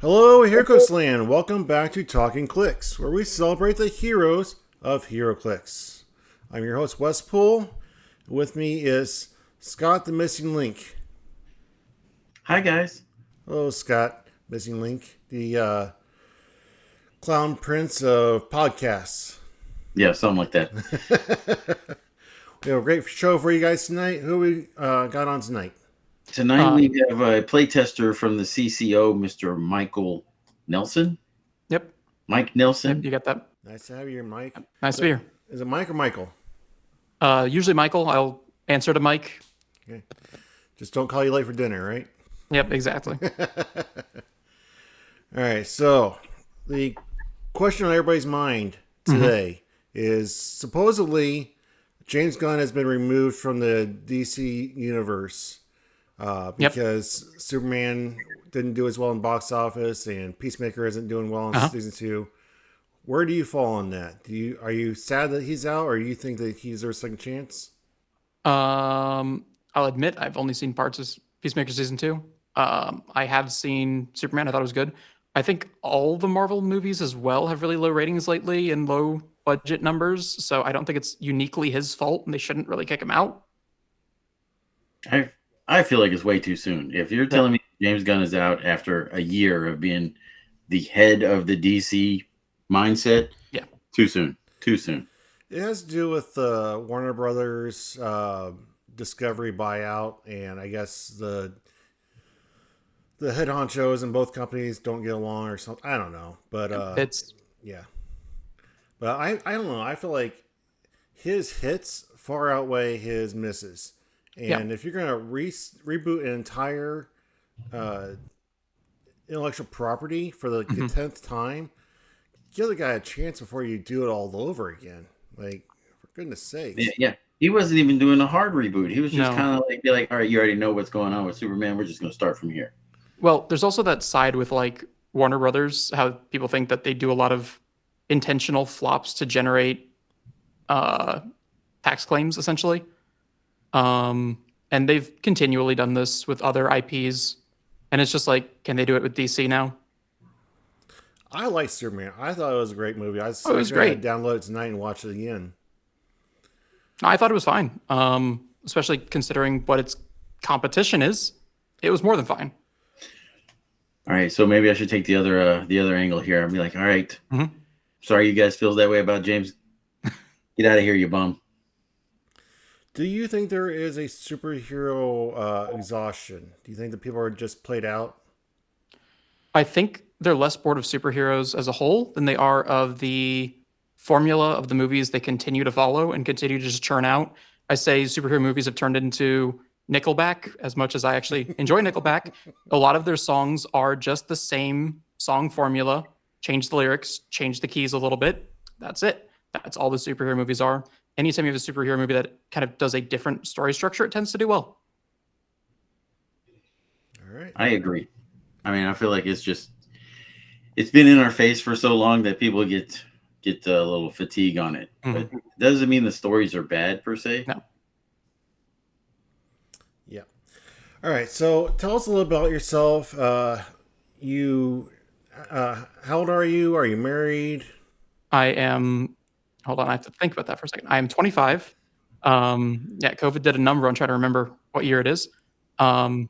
Hello, Heroclix land. Welcome back to Talking Clix, where we celebrate the heroes of Heroclix. I'm your host, Wespool. With me is Scott, the Missing Link. Hi, guys. Hello, Scott, Missing Link, the clown prince of podcasts. Yeah, something like that. We have a great show for you guys tonight. Who we got on tonight? Tonight we have a playtester from the CCO, Mr. Michael Nelson. Yep. Mike Nelson. Yep, you got that. Nice to have you here, Mike. Nice to be here. Is it Mike or Michael? Usually Michael. I'll answer to Mike. Okay. Just don't call you late for dinner, right? Yep, exactly. All right, so the question on everybody's mind today is supposedly James Gunn has been removed from the DC universe because Superman didn't do as well in box office and Peacemaker isn't doing well in season 2. Where do you fall on that? Are you sad that he's out, or do you think that he deserves a second chance? I'll admit I've only seen parts of Peacemaker season 2. I have seen Superman. I thought it was good. I think all the Marvel movies as well have really low ratings lately and low budget numbers, so I don't think it's uniquely his fault, and they shouldn't really kick him out. I feel like it's way too soon. If you're telling me James Gunn is out after a year of being the head of the DC mindset, too soon. Too soon. It has to do with Warner Brothers Discovery buyout, and I guess the head honchos in both companies don't get along or something. I don't know, but but I don't know. I feel like his hits far outweigh his misses, and if you're gonna reboot an entire intellectual property for the 10th time, give the guy a chance before you do it all over again. Like, for goodness sakes. Yeah. He wasn't even doing a hard reboot. He was just kind of be like, all right, you already know what's going on with Superman. We're just going to start from here. Well, there's also that side with like Warner Brothers, how people think that they do a lot of intentional flops to generate tax claims, essentially. And they've continually done this with other IPs. And it's just like, can they do it with DC now? I like Superman. I thought it was a great movie. It was great. Download it tonight and watch it again. I thought it was fine, especially considering what its competition is. It was more than fine. All right, so maybe I should take the other angle here and be like, all right, sorry you guys feel that way about James. Get out of here, you bum. Do you think there is a superhero exhaustion? Do you think that people are just played out? I think they're less bored of superheroes as a whole than they are of the formula of the movies they continue to follow and continue to just churn out. I say superhero movies have turned into Nickelback. As much as I actually enjoy Nickelback, a lot of their songs are just the same song formula. Change the lyrics, change the keys a little bit. That's it. That's all the superhero movies are. Anytime you have a superhero movie that kind of does a different story structure, it tends to do well. All right. I agree. I mean, I feel like it's been in our face for so long that people get a little fatigue on it. But it doesn't mean the stories are bad per se. No. Yeah. All right. So tell us a little about yourself. How old are you? Are you married? I am. Hold on. I have to think about that for a second. I am 25. COVID did a number on trying to remember what year it is. No,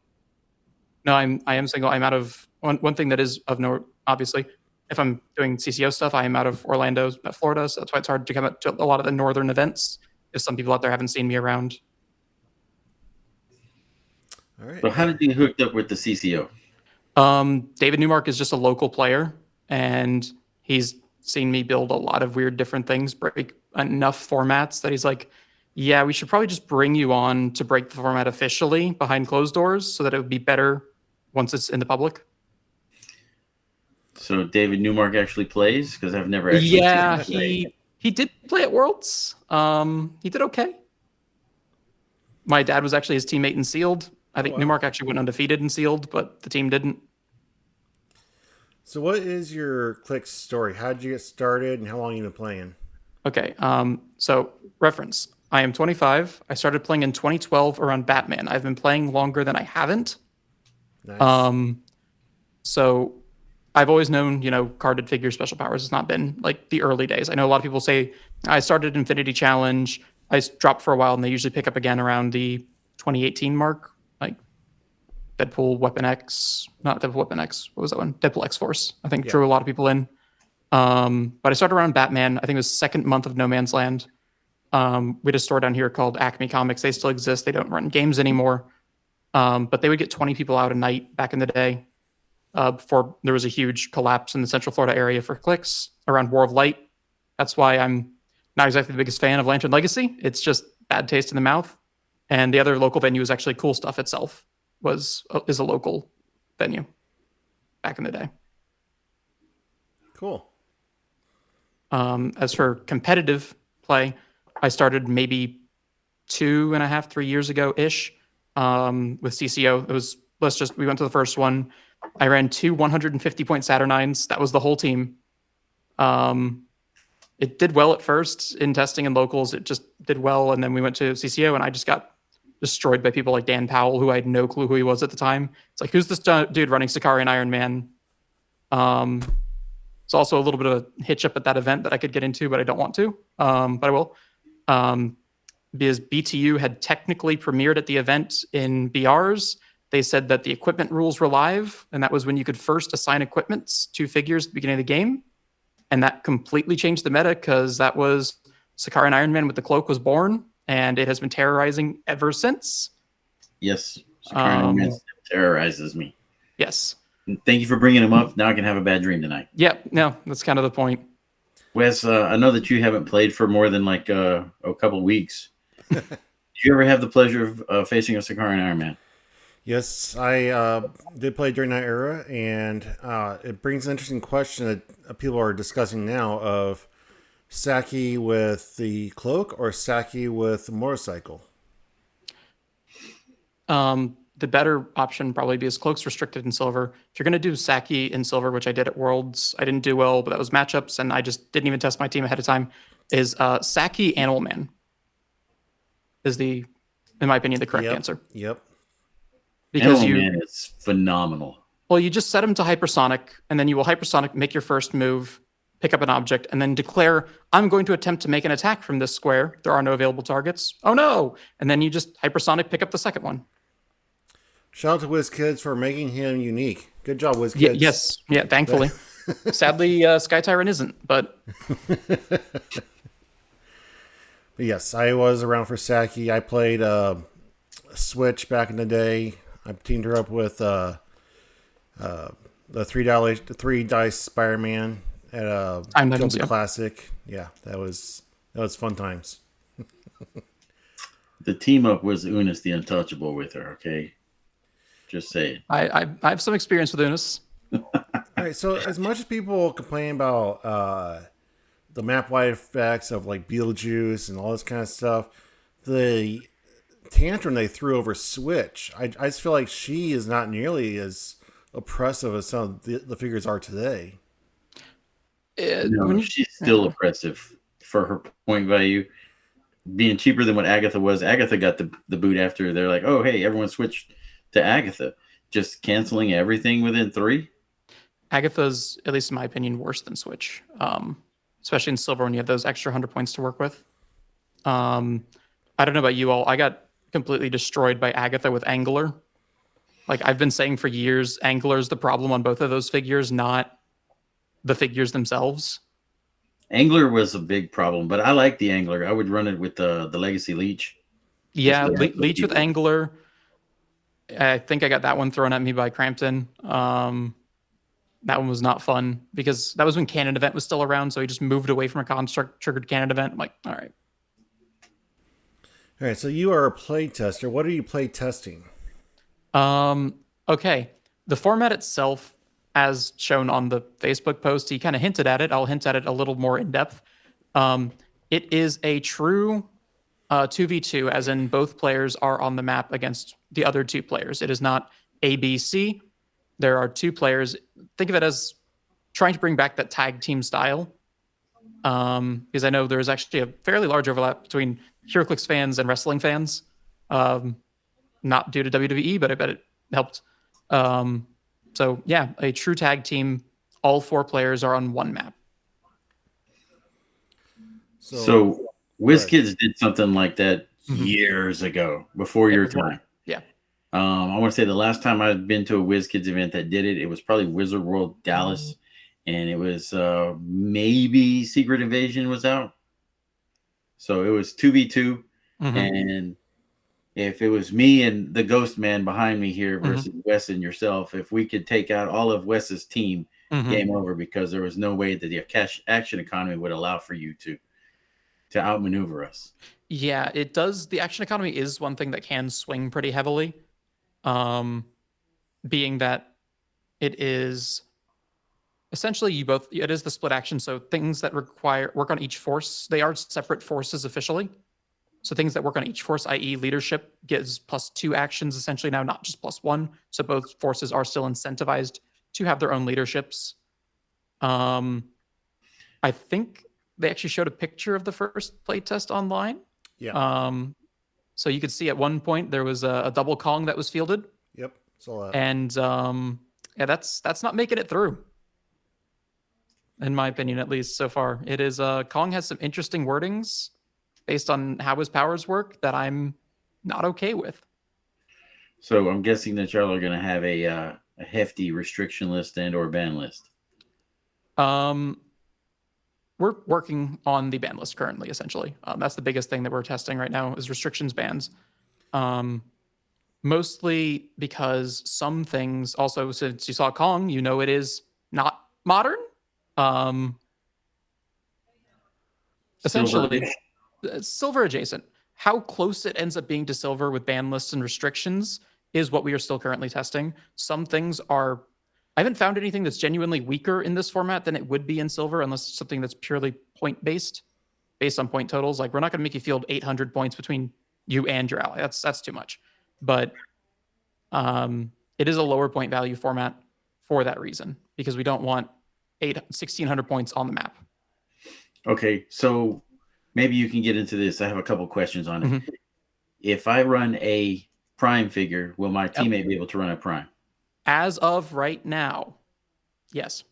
I am single. I'm out of one thing that is of note, obviously. If I'm doing CCO stuff, I am out of Orlando, Florida, so that's why it's hard to come up to a lot of the northern events, if some people out there haven't seen me around. All right. So how did you hook up with the CCO? David Newmark is just a local player, and he's seen me build a lot of weird different things, break enough formats that he's like, yeah, we should probably just bring you on to break the format officially behind closed doors so that it would be better once it's in the public. So David Newmark actually plays? Because I've never actually seen him play. He did play at Worlds. He did okay. My dad was actually his teammate in Sealed. I think Newmark actually went undefeated in Sealed, but the team didn't. So what is your Clix story? How did you get started and how long have you been playing? Okay, so reference. I am 25. I started playing in 2012 around Batman. I've been playing longer than I haven't. Nice. So I've always known, carded figure special powers has not been like the early days. I know a lot of people say I started Infinity Challenge. Dropped for a while, and they usually pick up again around the 2018 mark, like Deadpool Weapon X, not Deadpool Weapon X. What was that one? Deadpool X Force. I think drew a lot of people in. But I started around Batman. I think it was second month of No Man's Land. We had a store down here called Acme Comics. They still exist. They don't run games anymore. But they would get 20 people out a night back in the day. Before there was a huge collapse in the Central Florida area for Clix around War of Light. That's why I'm not exactly the biggest fan of Lantern Legacy. It's just bad taste in the mouth. And the other local venue is actually Cool Stuff itself. Is a local venue back in the day. Cool. As for competitive play, I started maybe 2.5, 3 years ago ish with CCO. We went to the first one. I ran 2 150-point Saturnines. That was the whole team. It did well at first in testing and locals. It just did well, and then we went to CCO, and I just got destroyed by people like Dan Powell, who I had no clue who he was at the time. It's like, who's this dude running Sakari and Iron Man? It's also a little bit of a hitch up at that event that I could get into, but I don't want to. But I will. Because BTU had technically premiered at the event in BRs. They said that the equipment rules were live, and that was when you could first assign equipments to figures at the beginning of the game. And that completely changed the meta, because that was Sakari and Iron Man with the cloak was born, and it has been terrorizing ever since. Yes, Sakari and Iron Man terrorizes me. Yes. Thank you for bringing him up. Now I can have a bad dream tonight. Yep, no, that's kind of the point. Wes, I know that you haven't played for more than like a couple of weeks. Did you ever have the pleasure of facing a Sakari and Iron Man? Yes, I did play during that era, and it brings an interesting question that people are discussing now of Saki with the cloak or Saki with the motorcycle. The better option probably because cloak's restricted in silver. If you're going to do Saki in silver, which I did at Worlds, I didn't do well, but that was matchups, and I just didn't even test my team ahead of time, is Saki Animal Man is in my opinion, the correct answer. Yep. Because Animal Man is phenomenal. Well, you just set him to hypersonic, and then you will hypersonic, make your first move, pick up an object, and then declare, I'm going to attempt to make an attack from this square. There are no available targets. Oh no! And then you just hypersonic, pick up the second one. Shout out to Wizkids for making him unique. Good job, Wizkids. Yes. Yeah, thankfully. Sadly, Sky Tyrant isn't, but... But yes, I was around for Saki. I played Switch back in the day. I teamed her up with the three dice Spider-Man at a Classic. Yeah, that was fun times. The team up was Unis the Untouchable with her, okay? Just saying. I have some experience with Unis. All right, so as much as people complain about the map-wide effects of like Beetlejuice and all this kind of stuff, the tantrum they threw over Switch, I just feel like she is not nearly as oppressive as some of the figures are today. No, she's still oppressive for her point value. Being cheaper than what Agatha was. Agatha got the boot after they're like, oh, hey, everyone switched to Agatha. Just canceling everything within 3. Agatha's, at least in my opinion, worse than Switch. Especially in silver when you have those extra 100 points to work with. I don't know about you all. I got completely destroyed by Agatha with Angler. Like I've been saying for years, Angler's the problem on both of those figures, not the figures themselves. Angler was a big problem, but I like the Angler. I would run it with the Legacy Leech. Yeah, Leech with Angler. I think I got that one thrown at me by Crampton. That one was not fun because that was when Cannon Event was still around, so he just moved away from a construct-triggered Cannon Event. I'm like, all right. All right, so you are a play tester. What are you play testing? Okay. The format itself, as shown on the Facebook post, he kind of hinted at it. I'll hint at it a little more in depth. It is a true 2v2, as in both players are on the map against the other 2 players. It is not ABC. There are 2 players. Think of it as trying to bring back that tag team style. Because I know there's actually a fairly large overlap between Heroclix fans and wrestling fans. Not due to WWE, but I bet it helped. So yeah, a true tag team. All 4 players are on one map. So Wizkids did something like that years ago, before your time. Yeah. I want to say the last time I've been to a Wizkids event that did it, it was probably Wizard World Dallas, and it was maybe Secret Invasion was out. So it was 2v2, and if it was me and the Ghost Man behind me here versus Wes and yourself, if we could take out all of Wes's team, game over, because there was no way that the action economy would allow for you to outmaneuver us. Yeah, it does. The action economy is one thing that can swing pretty heavily. Being that it is essentially it is the split action. So things that work on each force, they are separate forces officially. So things that work on each force, i.e. leadership, gives +2 actions essentially now, not just +1. So both forces are still incentivized to have their own leaderships. I think they actually showed a picture of the first playtest online. Yeah. So you could see at one point there was a double Kong that was fielded. Yep, saw that. And yeah, that's not making it through, in my opinion, at least so far. It is Kong has some interesting wordings based on how his powers work that I'm not okay with. So I'm guessing that y'all are going to have a hefty restriction list and or ban list. We're working on the ban list currently, essentially. That's the biggest thing that we're testing right now is restrictions bans. Mostly because some things, also since you saw Kong, you know it is not modern. Essentially, silver adjacent. How close it ends up being to silver with ban lists and restrictions is what we are still currently testing. Some things are, I haven't found anything that's genuinely weaker in this format than it would be in silver, unless it's something that's purely point based on point totals. Like, we're not going to make you field 800 points between you and your ally. That's too much. But it is a lower point value format for that reason, because we don't want 1,600 points on the map. Okay, so maybe you can get into this. I have a couple questions on it. If I run a prime figure, will my teammate be able to run a prime? As of right now, yes.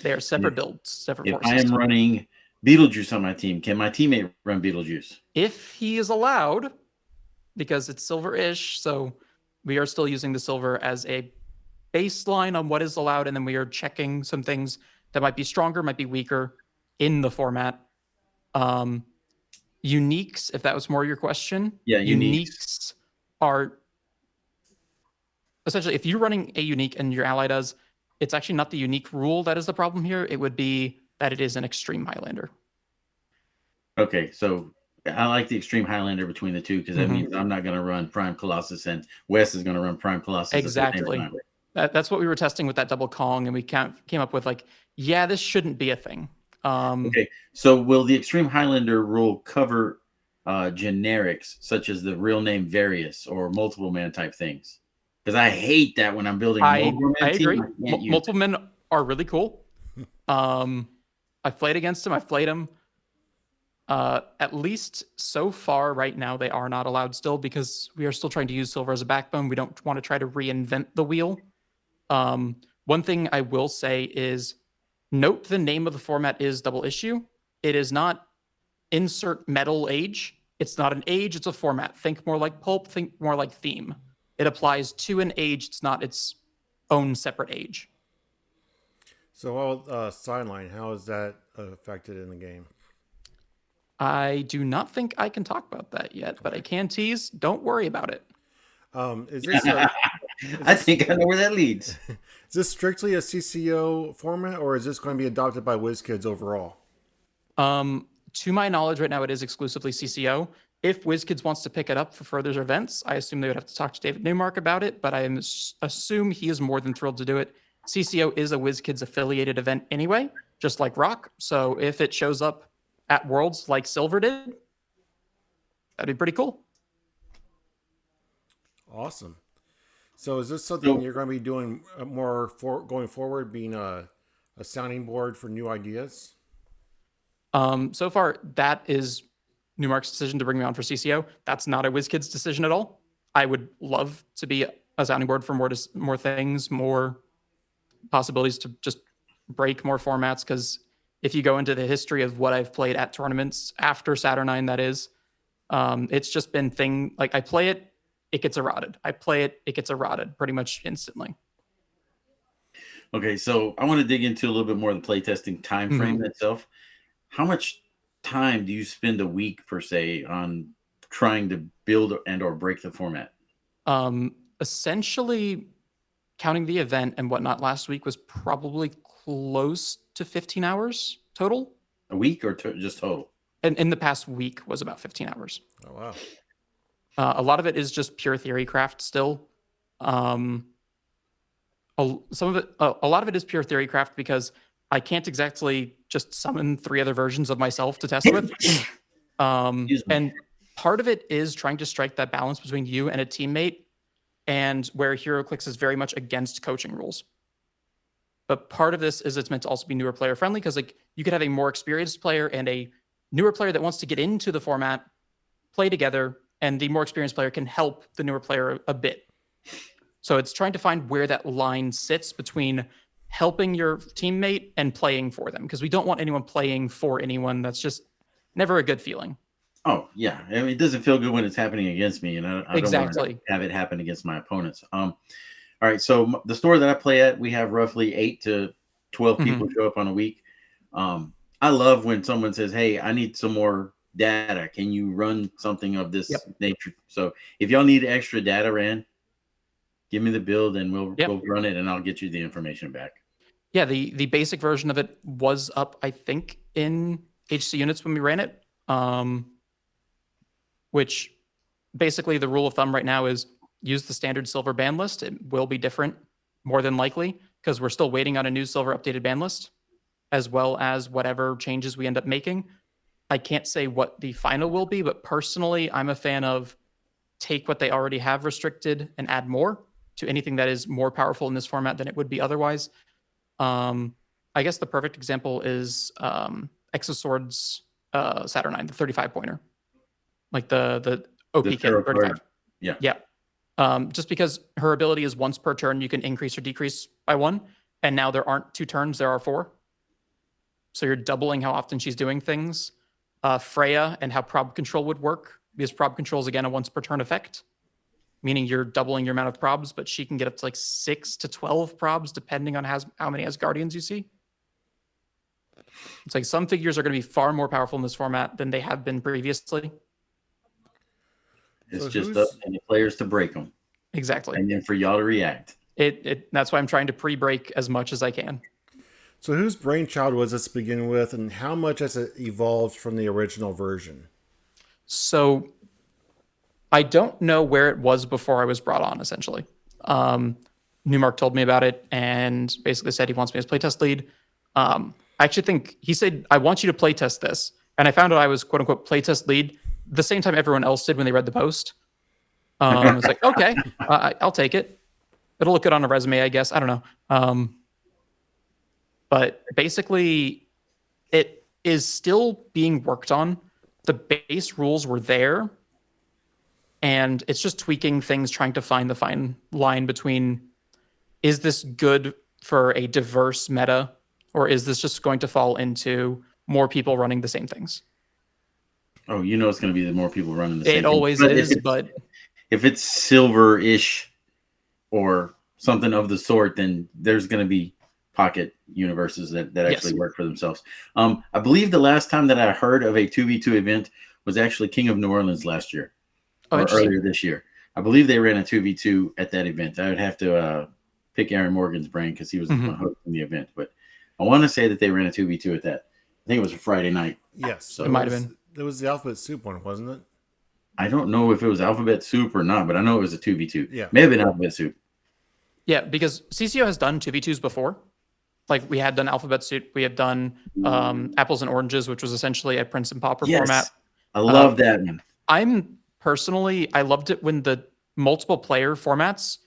They are separate builds, separate forces. If I am running Beetlejuice on my team, can my teammate run Beetlejuice? If he is allowed, because it's silver-ish, so we are still using the silver as a baseline on what is allowed, and then we are checking some things that might be stronger, might be weaker in the format. Uniques, if that was more your question. Yeah, uniques are essentially, if you're running a unique and your ally does, it's actually not the unique rule that is the problem here. It would be that it is an extreme Highlander. Okay, so I like the extreme Highlander between the two, because that means I'm not going to run Prime Colossus and Wes is going to run Prime Colossus. Exactly. That's what we were testing with that double Kong, and we came up with like, yeah, this shouldn't be a thing. Okay, so will the extreme Highlander rule cover generics such as the real name Various or multiple man type things? Because I hate that when I'm building a multiple man team. I agree. Multiple men are really cool. I've played against them. I've played them. At least so far right now, they are not allowed still, because we are still trying to use silver as a backbone. We don't want to try to reinvent the wheel. One thing I will say is, note the name of the format is double issue. It is not insert metal age. It's not an age, it's a format. Think more like pulp, think more like theme. It applies to an age, it's not its own separate age. So, sideline, how is that affected in the game? I do not think I can talk about that yet, but I can tease. Don't worry about it. Is this I think I know where that leads. Is this strictly a CCO format, or is this going to be adopted by Wizkids overall? To my knowledge, right now it is exclusively CCO. If Wizkids wants to pick it up for further events, I assume they would have to talk to David Newmark about it, but I assume he is more than thrilled to do it. CCO is a Wizkids affiliated event anyway, just like Rock. So if it shows up at Worlds like Silver did, that'd be pretty cool. Awesome. So is this something you're going to be doing more going forward, being a sounding board for new ideas? So far, that is Newmark's decision to bring me on for CCO. That's not a Wizkids decision at all. I would love to be a sounding board for more things, more possibilities to just break more formats. Because if you go into the history of what I've played at tournaments after Saturnine, that is, it's just been like I play it, it gets eroded. I play it, it gets eroded pretty much instantly. Okay, so I want to dig into a little bit more of the playtesting time frame itself. How much time do you spend a week per se on trying to build and or break the format? Essentially, counting the event and whatnot, last week was probably close to 15 hours total. A week or just total? And in the past week was about 15 hours. Oh, wow. A lot of it is just pure theory craft still. A lot of it is pure theory craft because I can't exactly just summon 3 other versions of myself to test with. And part of it is trying to strike that balance between you and a teammate, and where Heroclix is very much against coaching rules. But part of this is it's meant to also be newer player friendly, because like you could have a more experienced player and a newer player that wants to get into the format, play together, and the more experienced player can help the newer player a bit. So it's trying to find where that line sits between helping your teammate and playing for them, because we don't want anyone playing for anyone. That's just never a good feeling. Oh, yeah. I mean, it doesn't feel good when it's happening against me, and I don't want to have it happen against my opponents. All right, so the store that I play at, we have roughly 8 to 12 people show up on a week. I love when someone says, hey, I need some more data. Can you run something of this nature? So if y'all need extra data ran, give me the build and we'll run it, and I'll get you the information back. Yeah, the basic version of it was up, I think, in HC units when we ran it. Which basically the rule of thumb right now is use the standard silver ban list. It will be different, more than likely, because we're still waiting on a new silver updated ban list, as well as whatever changes we end up making. I can't say what the final will be, but personally, I'm a fan of take what they already have restricted and add more to anything that is more powerful in this format than it would be otherwise. I guess the perfect example is Exosword's Saturnine, the 35 pointer. Like the OP kit, 35. Yeah. Just because her ability is once per turn, you can increase or decrease by 1. And now there aren't 2 turns, there are 4. So you're doubling how often she's doing things. Freya and how prob control would work, because prob control is again a once per turn effect, meaning you're doubling your amount of probs, but she can get up to like 6 to 12 probs depending on how many Asgardians you see. It's like some figures are going to be far more powerful in this format than they have been previously. It's just up to the players to break them. Exactly. And then for y'all to react. That's why I'm trying to pre-break as much as I can. So whose brainchild was this to begin with, and how much has it evolved from the original version? So I don't know where it was before I was brought on, essentially. Newmark told me about it and basically said he wants me as playtest lead. I actually think he said, I want you to playtest this. And I found out I was quote unquote playtest lead the same time everyone else did when they read the post. I was like, okay, I'll take it. It'll look good on a resume, I guess. I don't know. But basically, it is still being worked on. The base rules were there, and it's just tweaking things, trying to find the fine line between, is this good for a diverse meta, or is this just going to fall into more people running the same things? Oh, you know it's going to be the more people running the same thing. It always is, but if it's silver-ish or something of the sort, then there's going to be pocket universes that actually work for themselves. I believe the last time that I heard of a 2v2 event was actually King of New Orleans last year, or earlier this year. I believe they ran a 2v2 at that event. I would have to pick Aaron Morgan's brain because he was the one hosting the event. But I want to say that they ran a 2v2 at that. I think it was a Friday night. Yes. So it might have been. It was the Alphabet Soup one, wasn't it? I don't know if it was Alphabet Soup or not, but I know it was a 2v2. Yeah. May have been Alphabet Soup. Yeah, because CCO has done 2v2s before. Like we had done Alphabet Soup, we had done Apples and Oranges, which was essentially a Prince and Pauper format. I love that one. I loved it when the multiple player formats,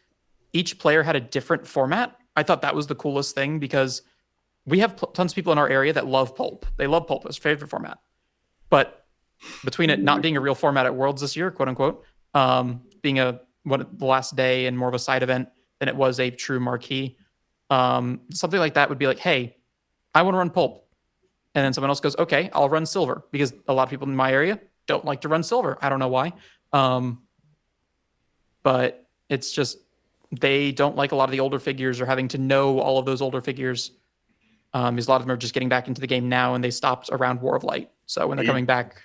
each player had a different format. I thought that was the coolest thing because we have tons of people in our area that love Pulp. They love Pulp as favorite format. But between it not being a real format at Worlds this year, quote unquote, being the last day and more of a side event than it was a true marquee. Something like that would be like, hey, I want to run Pulp. And then someone else goes, okay, I'll run Silver, because a lot of people in my area don't like to run Silver. I don't know why. But it's just they don't like a lot of the older figures or having to know all of those older figures. Because a lot of them are just getting back into the game now, and they stopped around War of Light. So when they're coming back,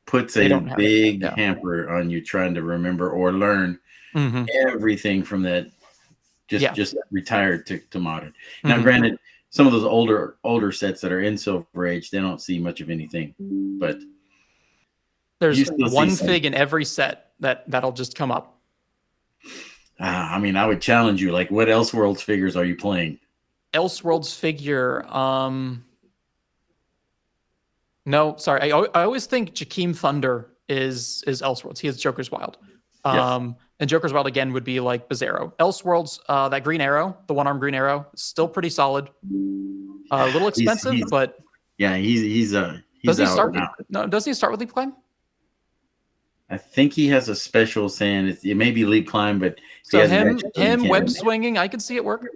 puts a big hamper on you trying to remember or learn everything from that just retired to modern. Now, granted, some of those older sets that are in Silver Age, they don't see much of anything, but there's one fig in every set that'll just come up. I mean, I would challenge you. Like, what Elseworlds figures are you playing? Elseworlds figure. No, sorry. I always think Jakeem Thunder is Elseworlds. He is Joker's Wild. And Joker's Wild again would be like Bizarro. Elseworlds, that Green Arrow, the one-armed Green Arrow, still pretty solid. A little expensive, but yeah, he's does he start? No, does he start with Leap Climb? I think he has a special saying it may be Leap Climb, but so him web swinging, I can see it work.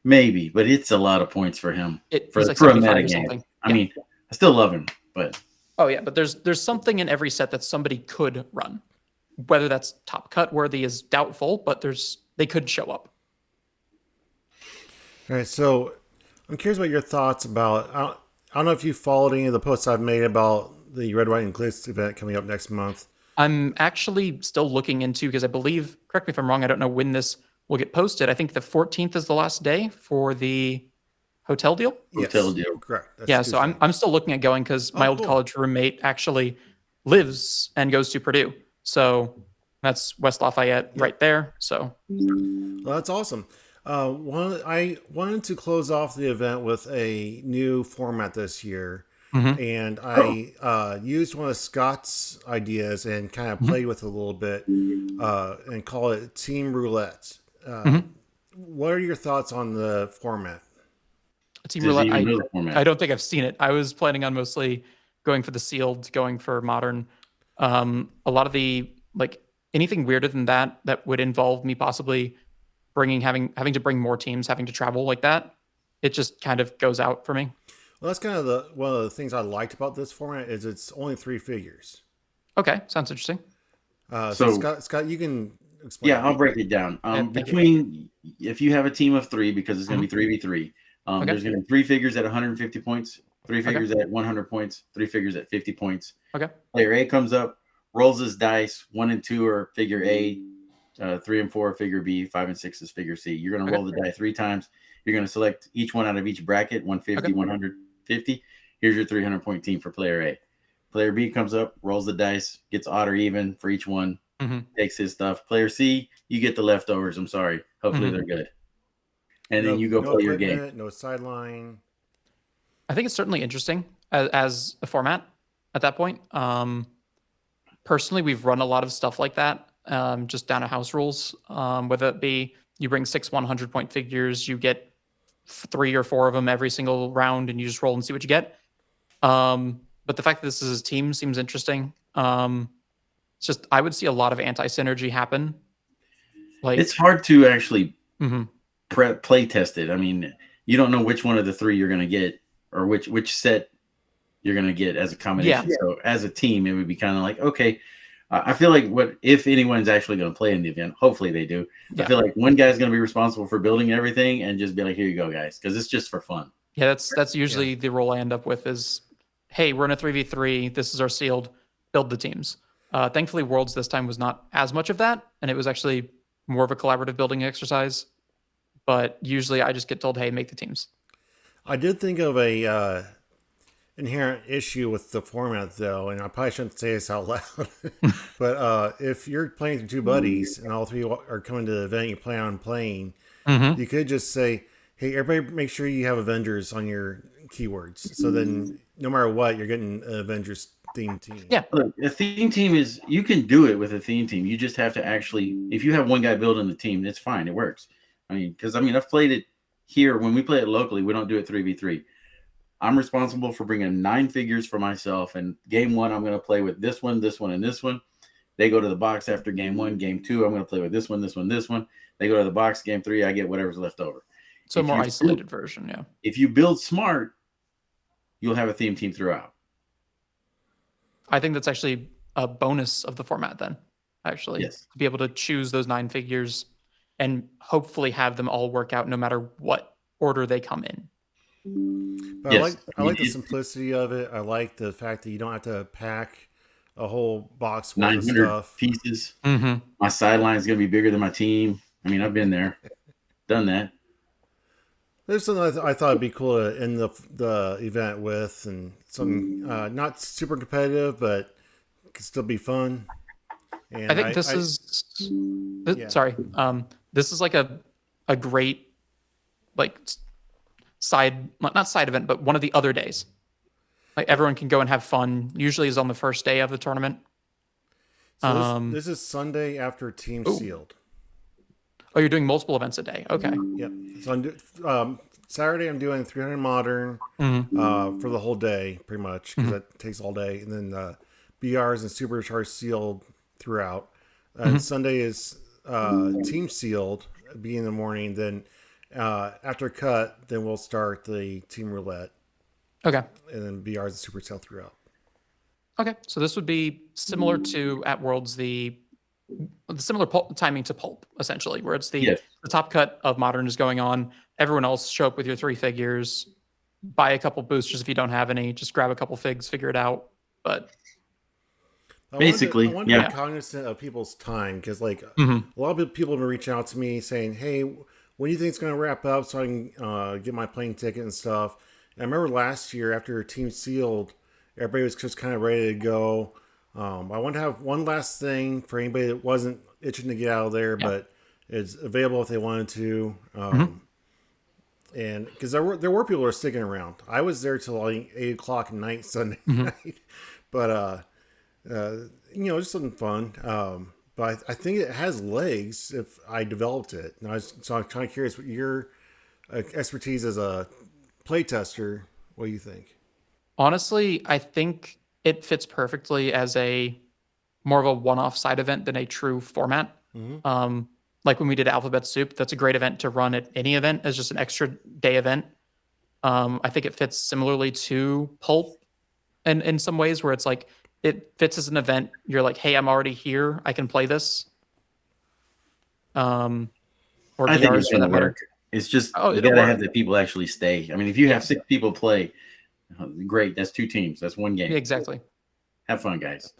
Maybe, but it's a lot of points for him for like a meta game. I mean, I still love him, but but there's something in every set that somebody could run. Whether that's top cut worthy is doubtful, but they could show up. All right, so I'm curious about your thoughts about. I don't know if you followed any of the posts I've made about the Red, White, and Clix event coming up next month. I'm actually still looking into, because I believe, correct me if I'm wrong, I don't know when this will get posted. I think the 14th is the last day for the hotel deal. Yes, hotel deal, correct. That's so I'm still looking at going, because my old college roommate actually lives and goes to Purdue. So that's West Lafayette right there. So well, that's awesome. I wanted to close off the event with a new format this year. And I used one of Scott's ideas and kind of played with it a little bit and call it Team Roulette. What are your thoughts on the format? Team Roulette, I don't think I've seen it. I was planning on mostly going for the sealed, going for modern. A lot of the, like, anything weirder than that would involve me possibly having to bring more teams, having to travel like that. It just kind of goes out for me. Well, that's kind of one of the things I liked about this format is it's only 3 figures. Okay, sounds interesting. So Scott, you can explain. Yeah, I'll break it down. If you have a team of 3, because it's going to be 3v3, there's going to be 3 figures at 150 points, 3 figures at 100 points, 3 figures at 50 points. Okay. Player A comes up, rolls his dice. 1 and 2 are figure A, 3 and 4 are figure B, 5 and 6 is figure C. You're going to roll the die 3 times. You're going to select each one out of each bracket, 150, 150. Here's your 300-point team for player A. Player B comes up, rolls the dice, gets odd or even for each one, takes his stuff. Player C, you get the leftovers. I'm sorry. Hopefully they're good. And then you go play your game. No sideline. I think it's certainly interesting as a format at that point. Personally, we've run a lot of stuff like that, just down to house rules, whether it be you bring 6 100-point figures, you get 3 or 4 of them every single round, and you just roll and see what you get. But the fact that this is a team seems interesting. It's just I would see a lot of anti-synergy happen. Like, it's hard to actually play test it. I mean, you don't know which one of the 3 you're going to get, or which set you're going to get as a combination. Yeah. So as a team, it would be kind of like, okay, I feel like if anyone's actually going to play in the event, hopefully they do. Yeah. I feel like one guy's going to be responsible for building everything and just be like, here you go, guys, because it's just for fun. Yeah, that's usually the role I end up with is, hey, we're in a 3v3. This is our sealed. Build the teams. Thankfully, Worlds this time was not as much of that, and it was actually more of a collaborative building exercise. But usually I just get told, hey, make the teams. I did think of a inherent issue with the format, though, and I probably shouldn't say this out loud. But if you're playing with 2 buddies and all 3 are coming to the event you plan on playing, you could just say, hey, everybody make sure you have Avengers on your keywords. So then no matter what, you're getting an Avengers theme team. Yeah. Look, a theme team is, you can do it with a theme team. You just have to actually, if you have one guy building the team, it's fine. It works. I mean, because I've played it here. When we play it locally, we don't do it 3v3. I'm responsible for bringing 9 figures for myself. And game 1, I'm going to play with this one, and this one. They go to the box after game 1. Game 2, I'm going to play with this one, this one, this one. They go to the box. Game 3, I get whatever's left over. So a more isolated version, yeah. If you build smart, you'll have a theme team throughout. I think that's actually a bonus of the format then, actually. Yes. To be able to choose those 9 figures and hopefully have them all work out no matter what order they come in. But yes. I like the simplicity of it. I like the fact that you don't have to pack a whole box full of stuff. Pieces. Mm-hmm. My sideline is going to be bigger than my team. I mean, I've been there, done that. There's something I thought it'd be cool to end the event with, and something not super competitive, but could still be fun. And I think this is like a great like not side event, but one of the other days. Like everyone can go and have fun. Usually is on the first day of the tournament. So this is Sunday after Team Sealed. Oh, you're doing multiple events a day. Okay. Yep. So Saturday I'm doing 300 Modern for the whole day, pretty much, because that takes all day. And then BRs and Supercharged Sealed throughout. Sunday is Team Sealed, be in the morning. Then after cut, then we'll start the Team Roulette. Okay. And then BRs and Super Sealed throughout. Okay. So this would be similar to at Worlds, the similar timing to Pulp, essentially, where it's the top cut of Modern is going on. Everyone else show up with your 3 figures, buy a couple boosters if you don't have any, just grab a couple figs, figure it out. But I want to be cognizant of people's time, because like a lot of people have been reaching out to me saying, "Hey, when do you think it's going to wrap up so I can get my plane ticket and stuff?" And I remember last year after Team Sealed, everybody was just kind of ready to go. I want to have one last thing for anybody that wasn't itching to get out of there, but is available if they wanted to. And because there were people who were sticking around. I was there till like 8 o'clock at night Sunday night, but just something fun. But I think it has legs if I developed it. And I'm kind of curious what your expertise as a playtester. What do you think? Honestly, I think it fits perfectly as more of a one-off side event than a true format. Like when we did Alphabet Soup, that's a great event to run at any event as just an extra day event. I think it fits similarly to Pulp in some ways, where it's like it fits as an event. You're like, hey, I'm already here. I can play this. Or I think it's going to work. It's just you got to have the people actually stay. I mean, if you have 6 people play, great. That's 2 teams. That's 1 game. Yeah, exactly. Have fun, guys.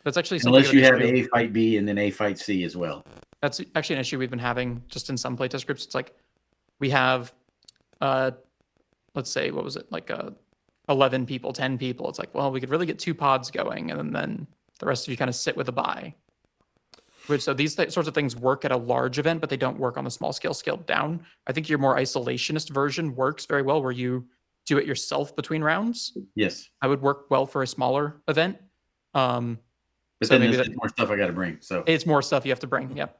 That's actually unless you have A fight B and then A fight C as well. That's actually an issue we've been having just in some playtest groups. It's like we have, let's say, what was it, like 11 people, 10 people. It's like, well, we could really get 2 pods going, and then the rest of you kind of sit with a bye. So these sorts of things work at a large event, but they don't work on the small scale scaled down. I think your more isolationist version works very well, where you do it yourself between rounds. Yes, I would work well for a smaller event. But so then there's more stuff I got to bring. So it's more stuff you have to bring. Yep.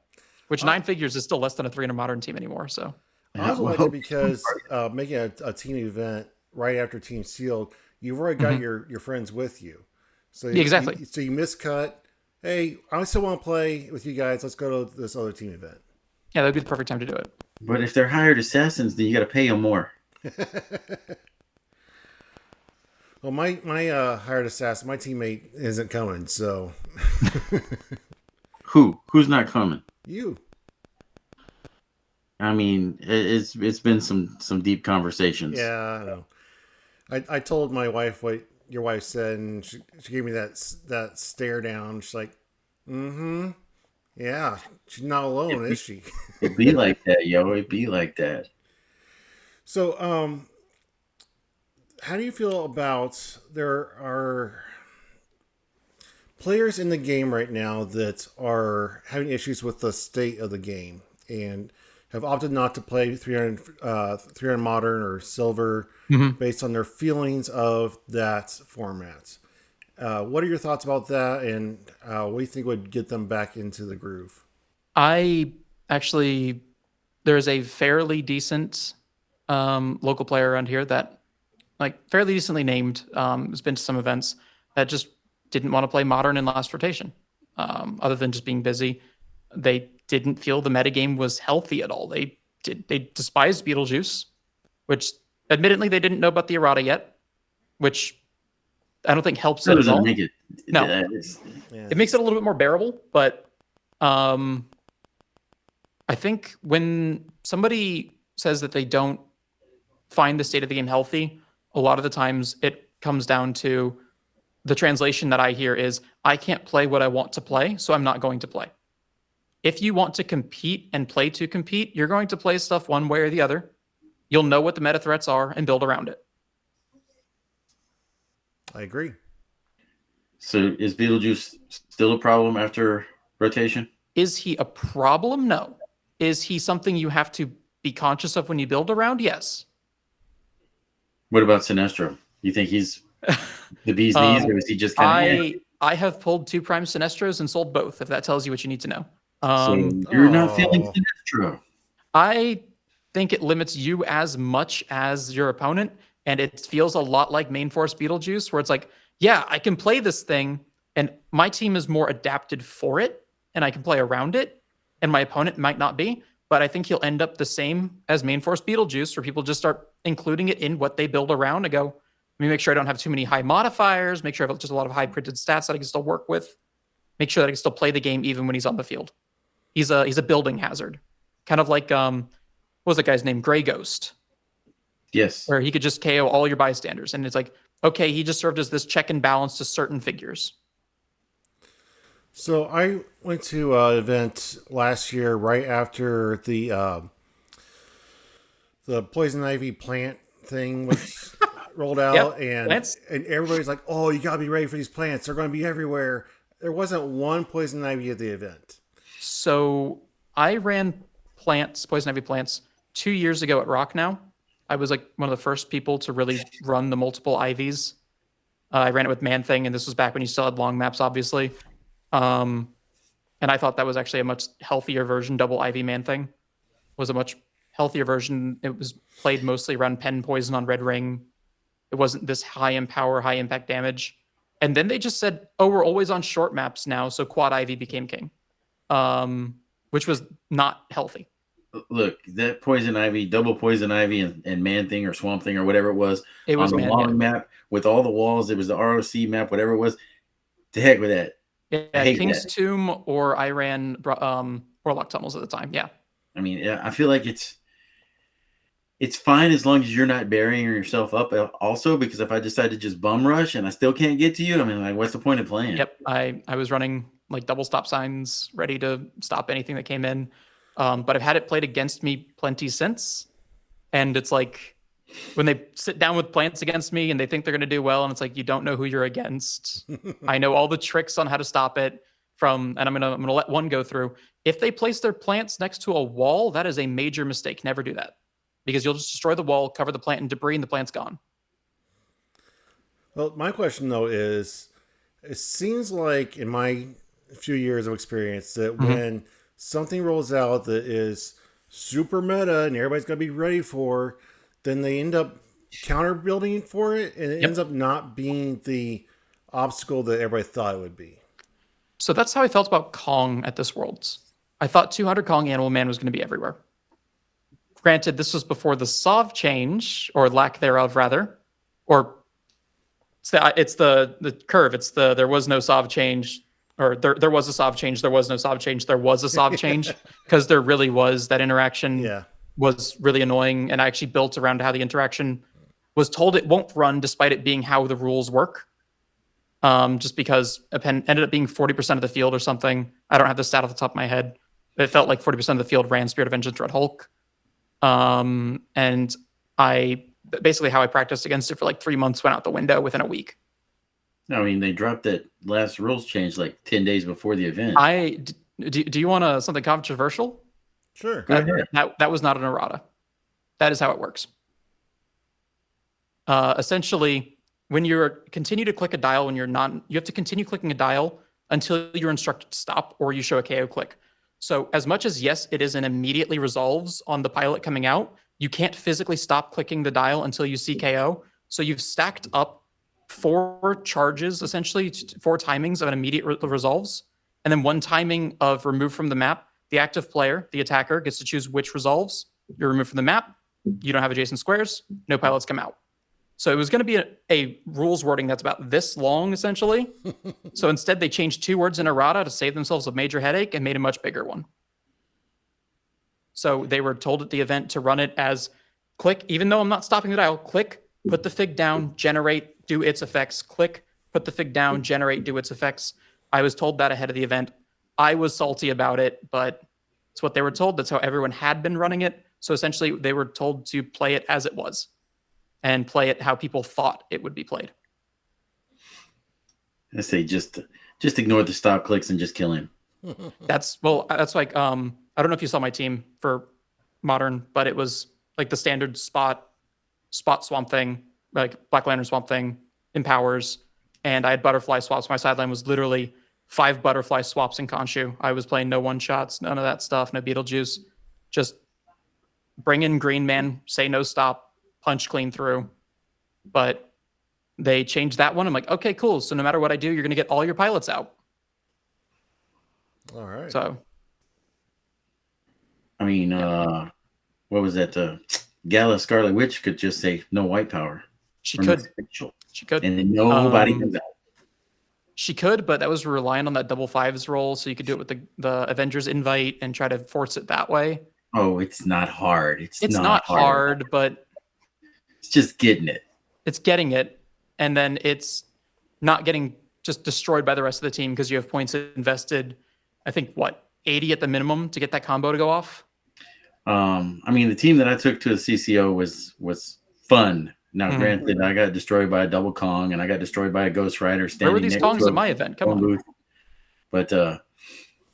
Which 9 figures is still less than a 300 Modern team anymore. So I also like it because making a team event right after Team Sealed, you've already got your friends with you. So exactly. So you miscut. Hey, I still want to play with you guys. Let's go to this other team event. Yeah, that'd be the perfect time to do it. But if they're hired assassins, then you got to pay them more. Well, my hired assassin, my teammate isn't coming. So who's not coming? You. I mean, it's been some deep conversations. Yeah, I know. I told my wife what your wife said, and she gave me that stare down. She's like, yeah, she's not alone, is she? It'd be like that, yo. It'd be like that. So, how do you feel about there are players in the game right now that are having issues with the state of the game and have opted not to play 300 Modern or Silver based on their feelings of that format? What are your thoughts about that, and what do you think would get them back into the groove? There's a fairly decent local player around here that like fairly decently named, has been to some events that just didn't want to play Modern in last rotation, other than just being busy. They didn't feel the metagame was healthy at all. They despised Beetlejuice, which admittedly they didn't know about the errata yet, which I don't think helps That it at doesn't all. make it. No, Yeah. it makes it a little bit more bearable, but I think when somebody says that they don't find the state of the game healthy, a lot of the times it comes down to the translation that I hear is, I can't play what I want to play, so I'm not going to play. If you want to compete and play to compete, you're going to play stuff one way or the other. You'll know what the meta threats are and build around it. I agree. So is Beetlejuice still a problem after rotation? Is he a problem? No. Is he something you have to be conscious of when you build around? Yes. What about Sinestro? You think he's the bee's knees, or is he just kind of? I have pulled 2 Prime Sinestros and sold both, if that tells you what you need to know. So you're not feeling Sinestro. I think it limits you as much as your opponent, and it feels a lot like Main Force Beetlejuice, where it's like, yeah, I can play this thing, and my team is more adapted for it, and I can play around it, and my opponent might not be, but I think he'll end up the same as Main Force Beetlejuice, where people just start including it in what they build around and go, let me make sure I don't have too many high modifiers, make sure I have just a lot of high printed stats that I can still work with, make sure that I can still play the game even when he's on the field. He's a building hazard. Kind of like, what was that guy's name? Grey Ghost. Yes. Where he could just KO all your bystanders. And it's like, okay, he just served as this check and balance to certain figures. So I went to an event last year right after the poison ivy plant thing was rolled out, and everybody's like, "Oh, you gotta be ready for these plants. They're going to be everywhere." There wasn't one poison ivy at the event. So I ran poison ivy plants 2 years ago at Rock Now. I was like one of the first people to really run the multiple ivies. I ran it with Man Thing, and this was back when you still had long maps, obviously. And I thought that was actually a much healthier version. Double Ivy Man Thing was a much healthier version. It was played mostly around Pen Poison on Red Ring. It wasn't this high in power, high impact damage. And then they just said, oh, we're always on short maps now, so Quad Ivy became king, which was not healthy. Look, that Poison Ivy, Double Poison Ivy, and Man Thing or Swamp Thing or whatever it was on the long map with all the walls. It was the ROC map, whatever it was. To heck with that. Yeah, King's Tomb, or I ran Warlock Tunnels at the time. Yeah. I mean, I feel like it's fine as long as you're not burying yourself up also, because if I decide to just bum rush and I still can't get to you, I mean, like, what's the point of playing? Yep. I was running like double stop signs ready to stop anything that came in. But I've had it played against me plenty since. And it's like when they sit down with plants against me and they think they're going to do well, and it's like, you don't know who you're against. I know all the tricks on how to stop it and I'm going to let one go through. If they place their plants next to a wall, that is a major mistake. Never do that, because you'll just destroy the wall, cover the plant in debris, and the plant's gone. Well, my question though is, it seems like in my few years of experience that when something rolls out that is super meta and everybody's got to be ready for, then they end up counter building for it, and it ends up not being the obstacle that everybody thought it would be. So that's how I felt about Kong at this Worlds. I thought 200 Kong Animal Man was going to be everywhere. Granted, this was before the SOV change, or lack thereof, rather. Or it's the curve. It's there was no SOV change, or there was a SOV change, there was no SOV change, there was a SOV change, because there really was. That interaction was really annoying, and I actually built around how the interaction was told it won't run despite it being how the rules work. Just because it ended up being 40% of the field or something. I don't have the stat off the top of my head. It felt like 40% of the field ran Spirit of Vengeance Red Hulk. And I basically how I practiced against it for like 3 months went out the window within a week. I mean, they dropped that last rules change like 10 days before the event. Do you want something controversial? Sure. Go ahead. That was not an errata. That is how it works. Essentially, when you're continue to click a dial, when you're not, you have to continue clicking a dial until you're instructed to stop or you show a KO click. So as much as, yes, it is an immediately resolves on the pilot coming out, you can't physically stop clicking the dial until you see KO. So you've stacked up 4 charges, essentially 4 timings of an immediate resolves, and then 1 timing of remove from the map. The active player, the attacker, gets to choose which resolves. You're removed from the map. You don't have adjacent squares. No pilots come out. So it was going to be a rules wording that's about this long, essentially. So instead, they changed 2 words in errata to save themselves a major headache and made a much bigger one. So they were told at the event to run it as click, even though I'm not stopping the dial, click, put the fig down, generate, do its effects, click, put the fig down, generate, do its effects. I was told that ahead of the event. I was salty about it, but it's what they were told. That's how everyone had been running it. So essentially, they were told to play it as it was and play it how people thought it would be played. I say just ignore the stop clicks and just kill him. That's like I don't know if you saw my team for Modern, but it was like the standard spot Swamp Thing, like Black Lantern Swamp Thing, Empowers, and I had butterfly swaps. My sideline was literally 5 butterfly swaps in Khonshu. I was playing no one shots, none of that stuff, no Beetlejuice. Just bring in Green Man, say no stop, punch clean through. But they changed that one. I'm like, okay, cool. So no matter what I do, you're going to get all your pilots out. All right. So, I mean, what was that? Gala Scarlet Witch could just say no white power. She could, and then nobody comes out. She could, but that was relying on that double 5s roll, so you could do it with the Avengers invite and try to force it that way. Oh, it's not hard. It's not hard, but it's just getting it. It's getting it, and then it's not getting just destroyed by the rest of the team because you have points invested. I think 80 at the minimum to get that combo to go off. I mean, the team that I took to the CCO was fun. Now, granted, I got destroyed by a double Kong, and I got destroyed by a Ghost Rider standing. Where were these Kongs at my event? Come on. Booth. But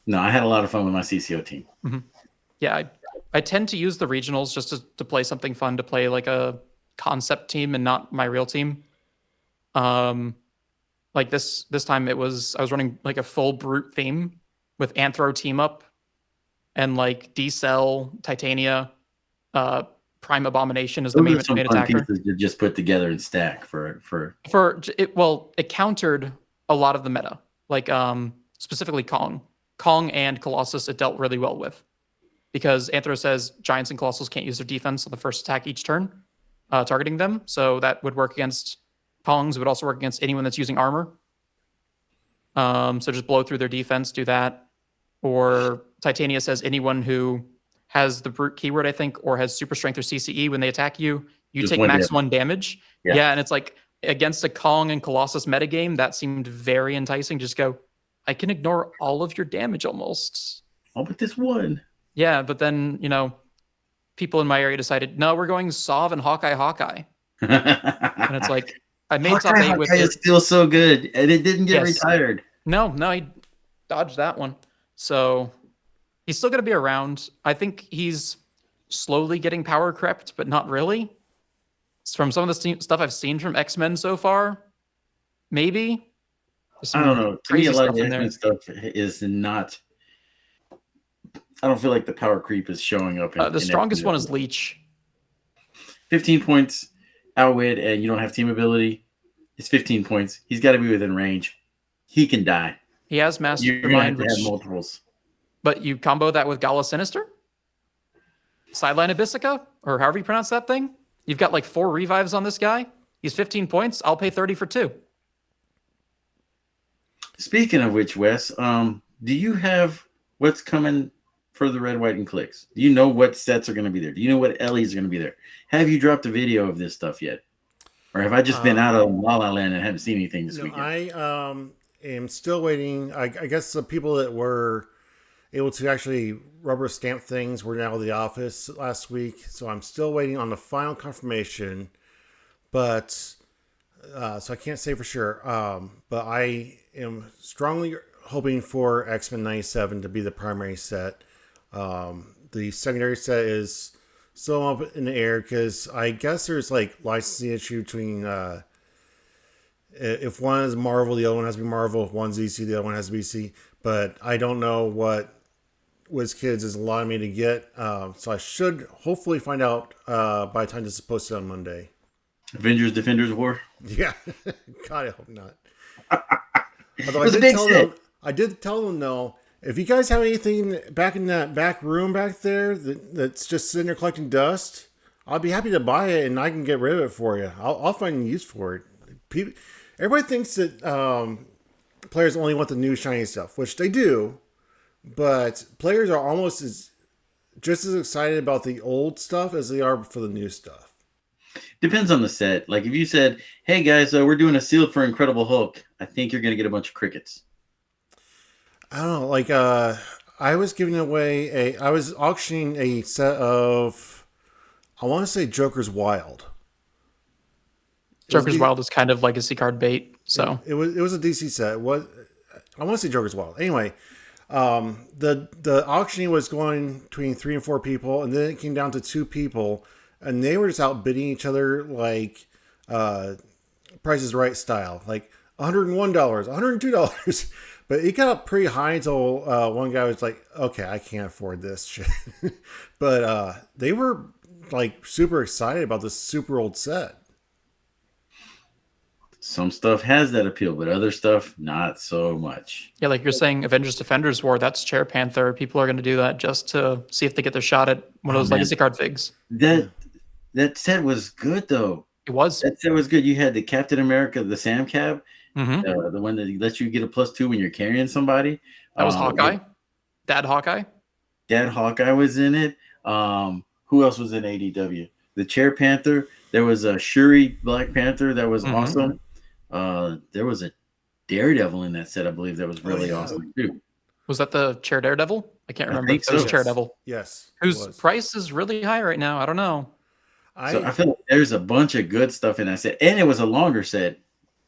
no, I had a lot of fun with my CCO team. Mm-hmm. Yeah, I tend to use the regionals just to play something fun, to play like a concept team and not my real team. Like this time I was running like a full brute theme with Anthro team up and like D-Cell, Titania, Prime Abomination is the main attacker. Pieces to just put together and stack for it. Well, it countered a lot of the meta, like specifically Kong and Colossus. It dealt really well with because Anthro says Giants and Colossals can't use their defense on the first attack each turn, targeting them. So that would work against Kongs. It would also work against anyone that's using armor. So just blow through their defense, do that. Or Titania says anyone who has the brute keyword, I think, or has super strength or CCE when they attack you, you take max 1 damage. Yeah, and it's like against a Kong and Colossus metagame, that seemed very enticing. Just go, I can ignore all of your damage almost. Oh, but this one. Yeah, but then, people in my area decided, no, we're going Sov and Hawkeye. And it's like, I made top 8 with it. It's still so good, and it didn't get retired. No, he dodged that one. So he's still going to be around. I think he's slowly getting power crept, but not really. From some of the stuff I've seen from X-Men so far, maybe. I don't know. To me, a lot of the X-Men stuff is not... I don't feel like the power creep is showing up. The strongest one is Leech. 15 points, outwit, and you don't have team ability. It's 15 points. He's got to be within range. He can die. He has Mastermind. You're going to have multiples. But you combo that with Gala Sinister? Sideline Abyssica? Or however you pronounce that thing? You've got like 4 revives on this guy. He's 15 points. I'll pay 30 for 2. Speaking of which, Wes, do you have what's coming for the Red, White, and Clix? Do you know what sets are going to be there? Do you know what Ellie's are going to be there? Have you dropped a video of this stuff yet? Or have I just been out of La La Land and haven't seen anything this weekend? I am still waiting. I guess the people that were able to actually rubber stamp things were now at the office last week. So I'm still waiting on the final confirmation. But so I can't say for sure. But I am strongly hoping for X-Men 97 to be the primary set. The secondary set is still up in the air because I guess there's like licensing issue between if one is Marvel, the other one has to be Marvel. If one's DC, the other one has to be DC. But I don't know what Wizkids is allowing me to get. So I should hopefully find out by the time this is posted on Monday. Avengers Defenders War. Yeah. God, I hope not. It Although was a big set. I did tell them though, if you guys have anything back in that back room back there that's just sitting there collecting dust, I'll be happy to buy it and I can get rid of it for you. I'll find a use for it. Everybody thinks that players only want the new shiny stuff, which they do, but players are almost just as excited about the old stuff as they are for the new stuff. Depends on the set. Like if you said, "Hey guys, we're doing a sealed for Incredible Hulk," I think you're gonna get a bunch of crickets. I don't know. Like I was giving away I was auctioning a set of, I want to say Joker's Wild. Joker's Wild is kind of legacy card bait. So it was a DC set. What I want to say Joker's Wild. Anyway, the auctioning was going between 3 and 4 people, and then it came down to 2 people, and they were just outbidding each other like Price is Right style, like $101, $102. But it got up pretty high until one guy was like, "Okay, I can't afford this shit." But they were like super excited about this super old set. Some stuff has that appeal, but other stuff not so much. Yeah, like you're saying, Avengers Defenders War, that's Chair Panther. People are going to do that just to see if they get their shot at one of those legacy card figs. That set was good though. It was. That set was good. You had the Captain America, the Sam Cab, mm-hmm. The one that lets you get a +2 when you're carrying somebody. That was Hawkeye. Dad Hawkeye. Dad Hawkeye was in it. Who else was in ADW? The Chair Panther. There was a Shuri Black Panther that was awesome. There was a Daredevil in that set, I believe, that was really awesome too. Was that the Chair Daredevil? I can't remember. It was Chair Devil. Yes. Whose price is really high right now. I don't know. So I feel like there's a bunch of good stuff in that set. And it was a longer set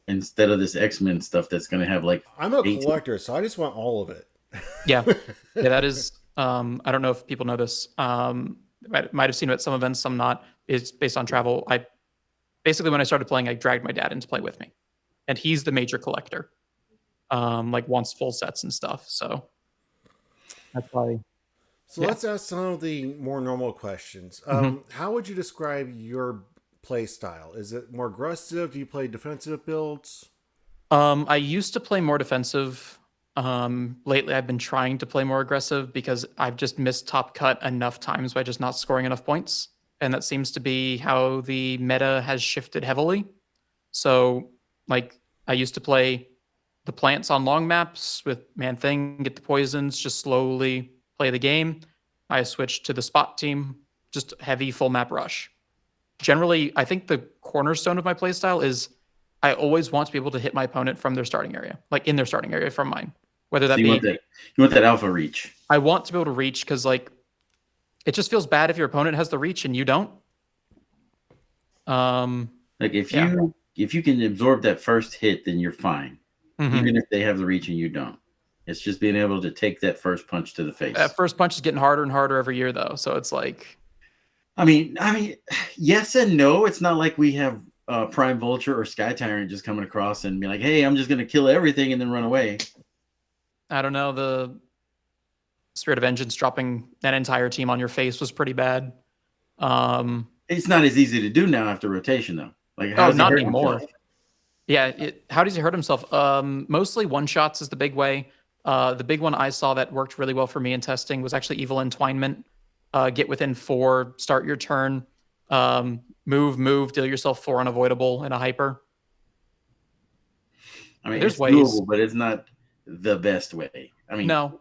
instead of this X-Men stuff that's going to have like... I'm a collector, so I just want all of it. Yeah, that is... I don't know if people know this. Might have seen it at some events, some not. It's based on travel. Basically, when I started playing, I dragged my dad in to play with me. And he's the major collector. Like wants full sets and stuff. So that's probably... So let's ask some of the more normal questions. How would you describe your play style? Is it more aggressive? Do you play defensive builds? I used to play more defensive. Lately, I've been trying to play more aggressive because I've just missed top cut enough times by just not scoring enough points. And that seems to be how the meta has shifted heavily. So, like, I used to play the plants on long maps with Man-Thing, get the poisons, just slowly play the game. I switched to the spot team, just heavy full map rush. Generally, I think the cornerstone of my playstyle is I always want to be able to hit my opponent from their starting area, like in their starting area from mine. Whether that you want that alpha reach. I want to be able to reach because like it just feels bad if your opponent has the reach and you don't. Like if you can absorb that first hit, then you're fine. Even if they have the reach and you don't. It's just being able to take that first punch to the face. That first punch is getting harder and harder every year, though. So it's like, I mean, yes and no. It's not like we have Prime Vulture or Sky Tyrant just coming across and be like, "Hey, I'm just going to kill everything and then run away." I don't know. The Spirit of Vengeance dropping that entire team on your face was pretty bad. It's not as easy to do now after rotation, though. Like, not anymore. Himself? Yeah, how does he hurt himself? Mostly one shots is the big way. The big one I saw that worked really well for me in testing was actually Evil Entwinement. Get within 4, start your turn, move, deal yourself 4 unavoidable in a hyper. I mean, there's ways, doable, but it's not the best way. I mean, no,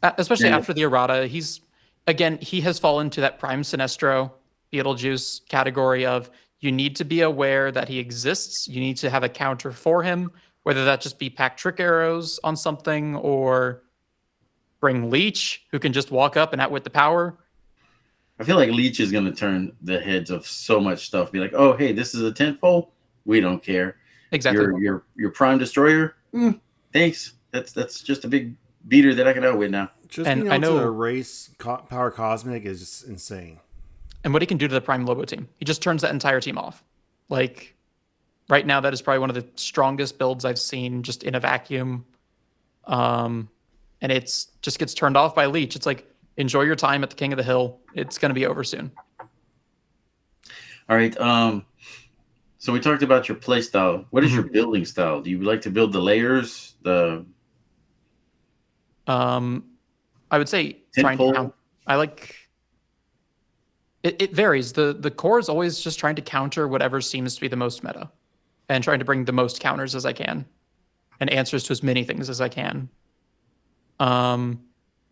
especially after the errata. He has fallen to that Prime Sinestro Beetlejuice category of you need to be aware that he exists. You need to have a counter for him. Whether that just be pack trick arrows on something or bring Leech, who can just walk up and outwit the power. I feel like Leech is going to turn the heads of so much stuff. Be like, oh, hey, this is a tentpole. We don't care. Exactly. Your Prime Destroyer. Thanks. That's just a big beater that I can outwit now. Just being able to erase Power Cosmic is just insane. And what he can do to the Prime Lobo team, he just turns that entire team off. Like. Right now, that is probably one of the strongest builds I've seen just in a vacuum. And it's just gets turned off by Leech. It's like, enjoy your time at the King of the Hill. It's going to be over soon. All right. So we talked about your play style. What is your building style? Do you like to build the layers? I would say trying to Tentpole? count. I like. It varies. The core is always just trying to counter whatever seems to be the most meta, and trying to bring the most counters as I can, and answers to as many things as I can.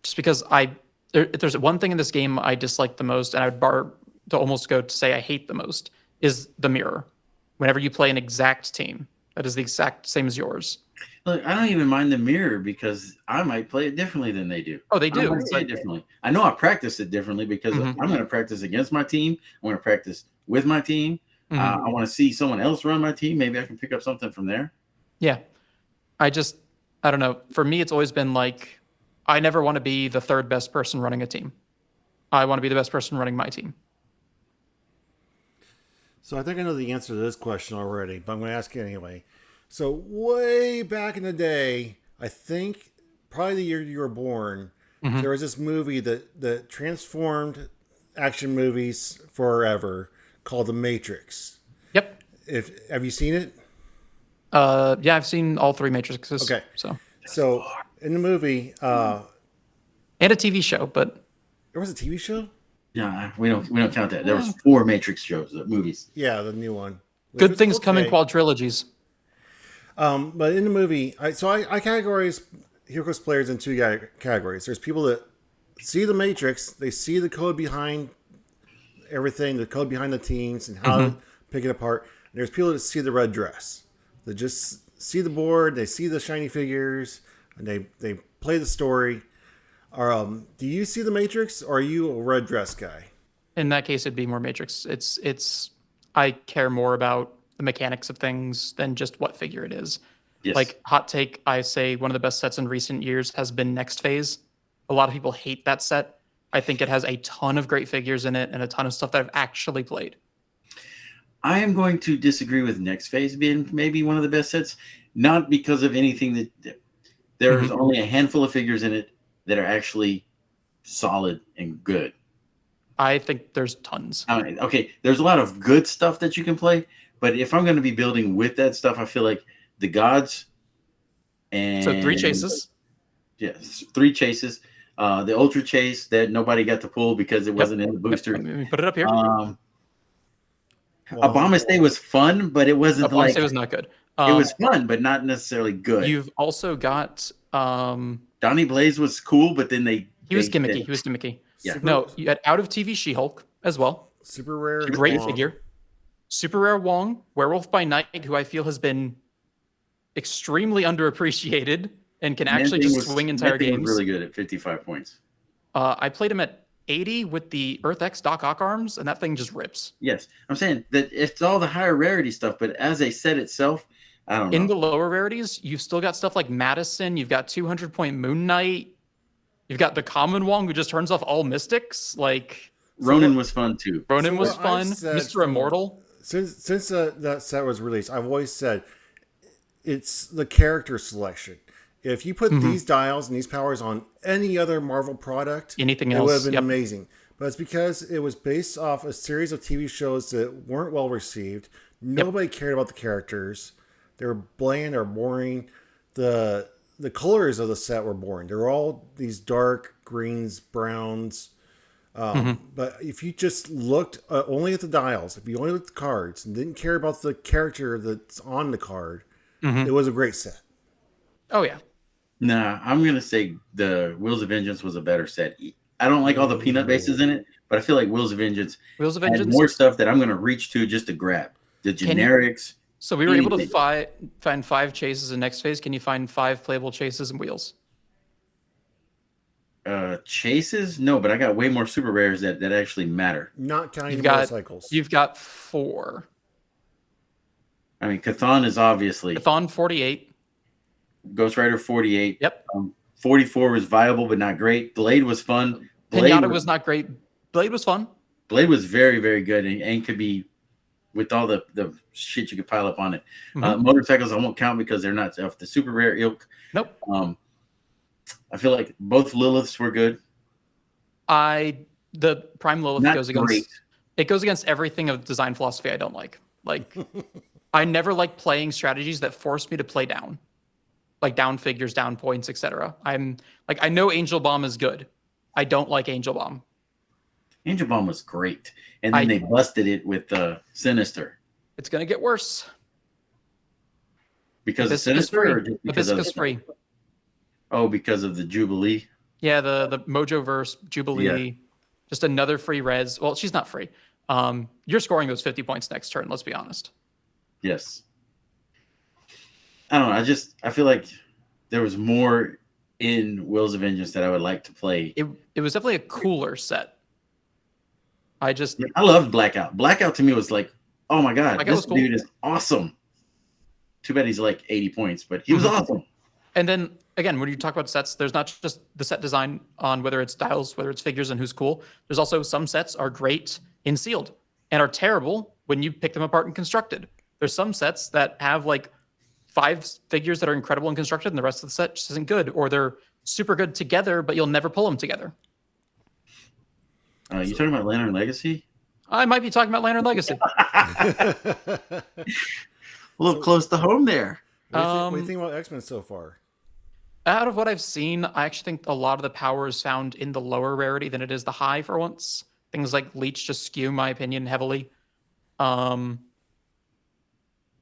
Just because if there's one thing in this game I dislike the most, and I would bar to almost go to say I hate the most, is the mirror. Whenever you play an exact team that is the exact same as yours. Look, I don't even mind the mirror because I might play it differently than they do. Oh, they do. I might say it differently. I know I practice it differently because I'm going to practice against my team. I'm going to practice with my team. I want to see someone else run my team. Maybe I can pick up something from there. Yeah. I don't know. For me, it's always been like, I never want to be the third best person running a team. I want to be the best person running my team. So I think I know the answer to this question already, but I'm going to ask it anyway. So way back in the day, I think probably the year you were born, there was this movie that transformed action movies forever called The Matrix. Yep. Have you seen it? Yeah, I've seen all 3 Matrixes. Okay. So in the movie, and a TV show, but there was a TV show. Yeah, we don't count that. There was 4 Matrix shows, movies. Yeah, the new one. Good things come in quadrilogies. But in the movie, I categorize Heroclix players in 2 categories. There's people that see the Matrix, they see the code behind everything, the code behind the teams, and how to pick it apart. And there's people that see the red dress. They just see the board, they see the shiny figures, and they play the story. Do you see the Matrix, or are you a red dress guy? In that case, it'd be more Matrix. I care more about the mechanics of things than just what figure it is. Yes. Like, hot take, I say one of the best sets in recent years has been Next Phase. A lot of people hate that set. I think it has a ton of great figures in it and a ton of stuff that I've actually played. I am going to disagree with Next Phase being maybe one of the best sets, not because of anything that there's only a handful of figures in it that are actually solid and good. I think there's tons. Okay, there's a lot of good stuff that you can play, but if I'm going to be building with that stuff, I feel like the gods and 3 chases. Yes, 3 chases. The Ultra Chase that nobody got to pull because it wasn't in the booster. Let me put it up here. Obama's Day was fun, but it wasn't Obama's Day was not good. It was fun, but not necessarily good. You've also got Donnie Blaze was cool, but then he was gimmicky. Yeah. No, you had Out of TV She-Hulk as well. Super rare. Great figure. Super rare Wong, Werewolf by Night, who I feel has been extremely underappreciated and can actually just swing entire games. Was really good at 55 points. I played him at 80 with the Earth X Doc Ock arms, and that thing just rips. Yes, I'm saying that it's all the higher rarity stuff, but as a set itself, I don't know. In the lower rarities, you've still got stuff like Madison. You've got 200-point Moon Knight. You've got the common Wong who just turns off all mystics. Like Ronin was fun too. Ronin was fun. Mr. Immortal. Since that set was released, I've always said it's the character selection. If you put these dials and these powers on any other Marvel product, anything else, it would have been amazing. But it's because it was based off a series of TV shows that weren't well received. Nobody cared about the characters. They were bland or boring. The colors of the set were boring. They were all these dark greens, browns. But if you just looked only at the dials, if you only looked at the cards and didn't care about the character that's on the card, it was a great set. Oh, yeah. Nah, I'm going to say the Wheels of Vengeance was a better set. I don't like all the peanut bases in it, but I feel like Wheels of Vengeance had more stuff that I'm going to reach to just to grab. The generics. So we were able to find 5 chases in Next Phase. Can you find 5 playable chases and wheels? Chases? No, but I got way more super rares that actually matter. Not counting motorcycles. You've got 4. I mean, Cathan is obviously... Cathan 48. Ghost Rider 48. Yep. 44 was viable, but not great. Blade was fun. Pinata was not great. Blade was fun. Blade was very, very good and could be with all the shit you could pile up on it. Motorcycles I won't count because they're not of the super rare ilk. Nope. I feel like both Liliths were good. The Prime Lilith not goes against great. It goes against everything of design philosophy I don't like. Like, I never like playing strategies that force me to play down, like down figures, down points, etc. I'm like, I know Angel Bomb is good. I don't like Angel Bomb. Angel Bomb was great, and then they busted it with Sinister. It's gonna get worse because of Sinister, or just because Hibiscus free. Oh, because of the Jubilee. Yeah, the Mojoverse Jubilee. Yeah. Just another free res. Well, she's not free. You're scoring those 50 points next turn. Let's be honest. Yes. I don't know. I feel like there was more in Wills of Vengeance that I would like to play. It was definitely a cooler set. I loved Blackout. Blackout to me was like, oh my god, Blackout this dude is awesome. Too bad he's like 80 points, but he was awesome. And then again, when you talk about sets, there's not just the set design on whether it's tiles, whether it's figures, and who's cool. There's also some sets are great in sealed and are terrible when you pick them apart and constructed. There's some sets that have like 5 figures that are incredible and constructed, and the rest of the set just isn't good, or they're super good together, but you'll never pull them together. You talking about Lantern Legacy? I might be talking about Lantern Legacy. A little close to home there. What do you think about X-Men so far? Out of what I've seen, I actually think a lot of the power is found in the lower rarity than it is the high for once. Things like Leech just skew my opinion heavily. From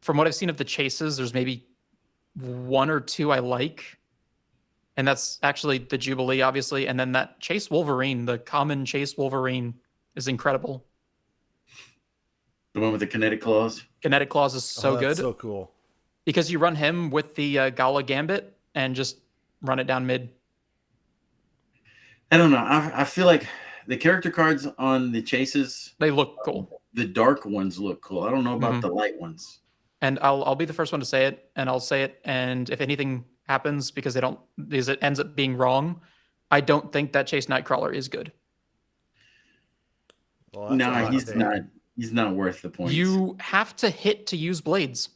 what I've seen of the chases, there's maybe 1 or 2 I like. And that's actually the Jubilee, obviously. And then that Chase Wolverine, the common Chase Wolverine, is incredible. The one with the kinetic claws? Kinetic claws is so good. So cool. Because you run him with the Gala Gambit and just run it down mid. I don't know. I feel like the character cards on the chases, they look cool. The dark ones look cool. I don't know about the light ones. And I'll be the first one to say it, and I'll say it. And if anything happens because it ends up being wrong, I don't think that Chase Nightcrawler is good. Well, no, he's not. He's not worth the points. You have to hit to use blades.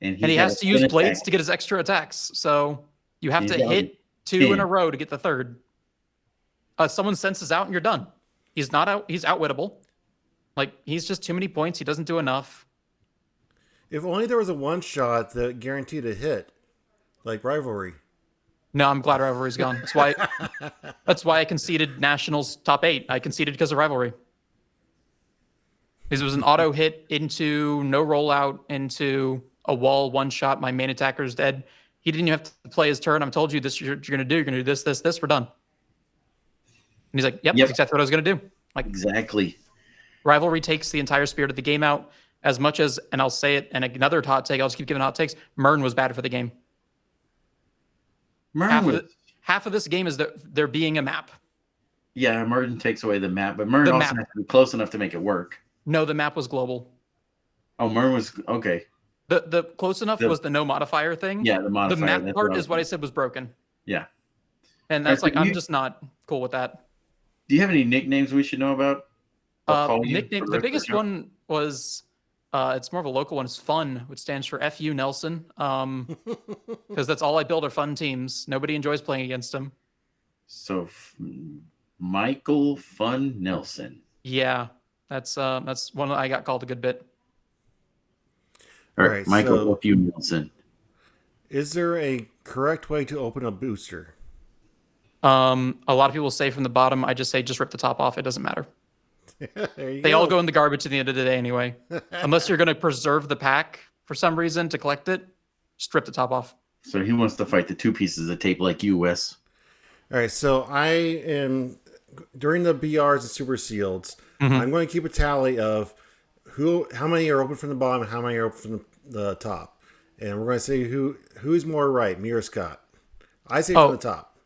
And he has to use blades to get his extra attacks. So you have to hit 2 in a row to get the 3rd. Someone senses out and you're done. He's not out. He's outwittable. Like, he's just too many points. He doesn't do enough. If only there was a one-shot that guaranteed a hit, like Rivalry. No, I'm glad Rivalry's gone. That's why I conceded Nationals top 8. I conceded because of Rivalry. Because it was an auto hit into no rollout into a wall, one shot. My main attacker's dead. He didn't even have to play his turn. I told you this. You're gonna do. You're gonna do this, this, this. We're done. And he's like, "Yep, that's exactly what I was gonna do." Like, exactly. Rivalry takes the entire spirit of the game out. As much as, and I'll say it, and another hot take. I'll just keep giving hot takes. Mern was bad for the game. Half of this game is there being a map. Yeah, Mern takes away the map, but Mern also has to be close enough to make it work. No, the map was global. Oh, Mern was okay. The close enough was the no modifier thing. Yeah, the modifier. The map part is what I said was broken. Yeah. And that's I'm just not cool with that. Do you have any nicknames we should know about? Nickname. The biggest one was, it's more of a local one. It's Fun, which stands for FU Nelson. Because that's all I build are fun teams. Nobody enjoys playing against them. So, Michael Fun Nelson. Yeah, that's one I got called a good bit. All right, Michael FU Nelson. Is there a correct way to open a booster? A lot of people say from the bottom. I just say just rip the top off. It doesn't matter. They all go in the garbage at the end of the day anyway. Unless you're going to preserve the pack for some reason to collect it, strip the top off. So he wants to fight the 2 pieces of tape like you, Wes. All right, so I am, during the BRs and Super Sealeds, I'm going to keep a tally of how many are open from the bottom and how many are open from the top. And we're going to say who's more right, me or Scott. I say from the top.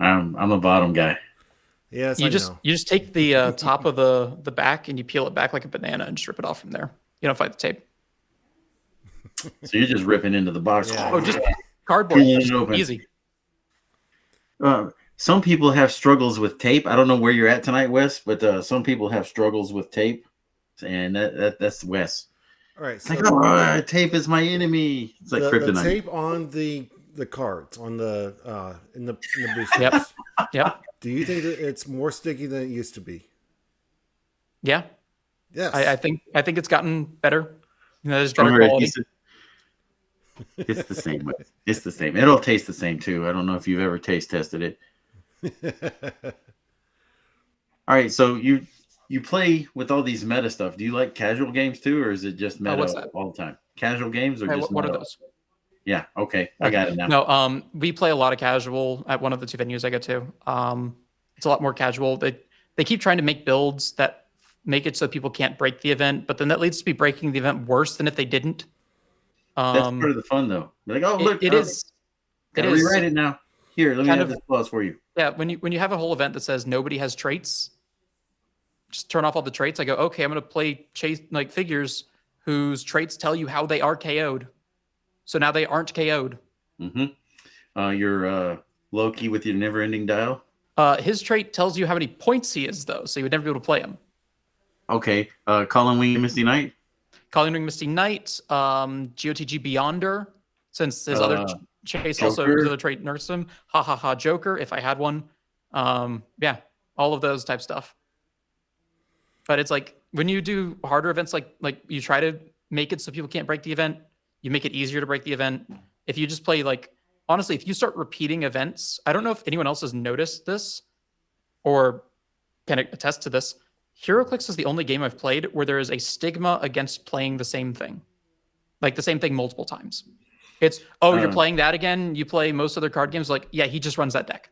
I'm a bottom guy. Yes, you just take the top of the back and you peel it back like a banana and just rip it off from there. You don't fight the tape. So you're just ripping into the box. Yeah. Oh, just cardboard. Easy. Some people have struggles with tape. I don't know where you're at tonight, Wes, but some people have struggles with tape, and that's Wes. All right. It's like, tape is my enemy. It's like kryptonite. The tape on the cards on the in the boosters. Yep. Do you think that it's more sticky than it used to be? Yeah. Yes. I think it's gotten better. There's better Stronger quality. adhesive. It's the same. It's the same. It'll taste the same too. I don't know if you've ever taste tested it. All right, so you play with all these meta stuff. Do you like casual games too, or is it just meta What's that? all the time? Casual games or just What are meta? those? Yeah, okay, I Okay. got it now. No, we play a lot of casual at one of the two venues I go to. It's a lot more casual. They keep trying to make builds that make it so people can't break the event, but then that leads to be breaking the event worse than if they didn't. That's part of the fun, though. You're like, oh look, it is gotta rewrite it now. Here, let me add this clause for you. Yeah, when you have a whole event that says nobody has traits, just turn off all the traits. I go, okay, I'm gonna play figures whose traits tell you how they are KO'd. So now they aren't KO'd. You're Loki with your never-ending dial. His trait tells you how many points he is, though, so you would never be able to play him. Okay. Colin Wing and Misty Knight. Colin Wing Misty Knight, GOTG Beyonder, since his other chase Joker. also his other trait nerfs him. Ha ha ha Joker, if I had one. Yeah, all of those type stuff. But it's like when you do harder events, like you try to make it so people can't break the event, you make it easier to break the event. If you just play honestly, if you start repeating events, I don't know if anyone else has noticed this or can attest to this. Heroclix is the only game I've played where there is a stigma against playing the same thing. Like the same thing multiple times. It's, you're playing that again? You play most other card games? Like, yeah, he just runs that deck.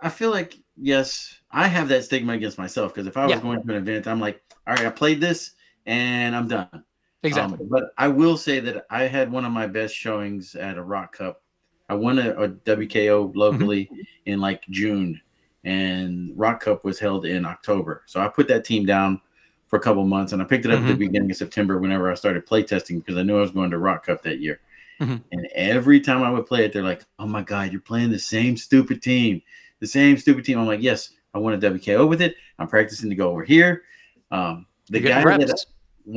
I feel like, yes, I have that stigma against myself because if I was going to an event, I'm like, all right, I played this and I'm done. Exactly. But I will say that I had one of my best showings at a Rock Cup. I won a WKO locally in June, and Rock Cup was held in October. So I put that team down for a couple months, and I picked it up at the beginning of September whenever I started playtesting because I knew I was going to Rock Cup that year. And every time I would play it, they're like, oh my God, you're playing the same stupid team. The same stupid team. I'm like, yes, I won a WKO with it. I'm practicing to go over here. One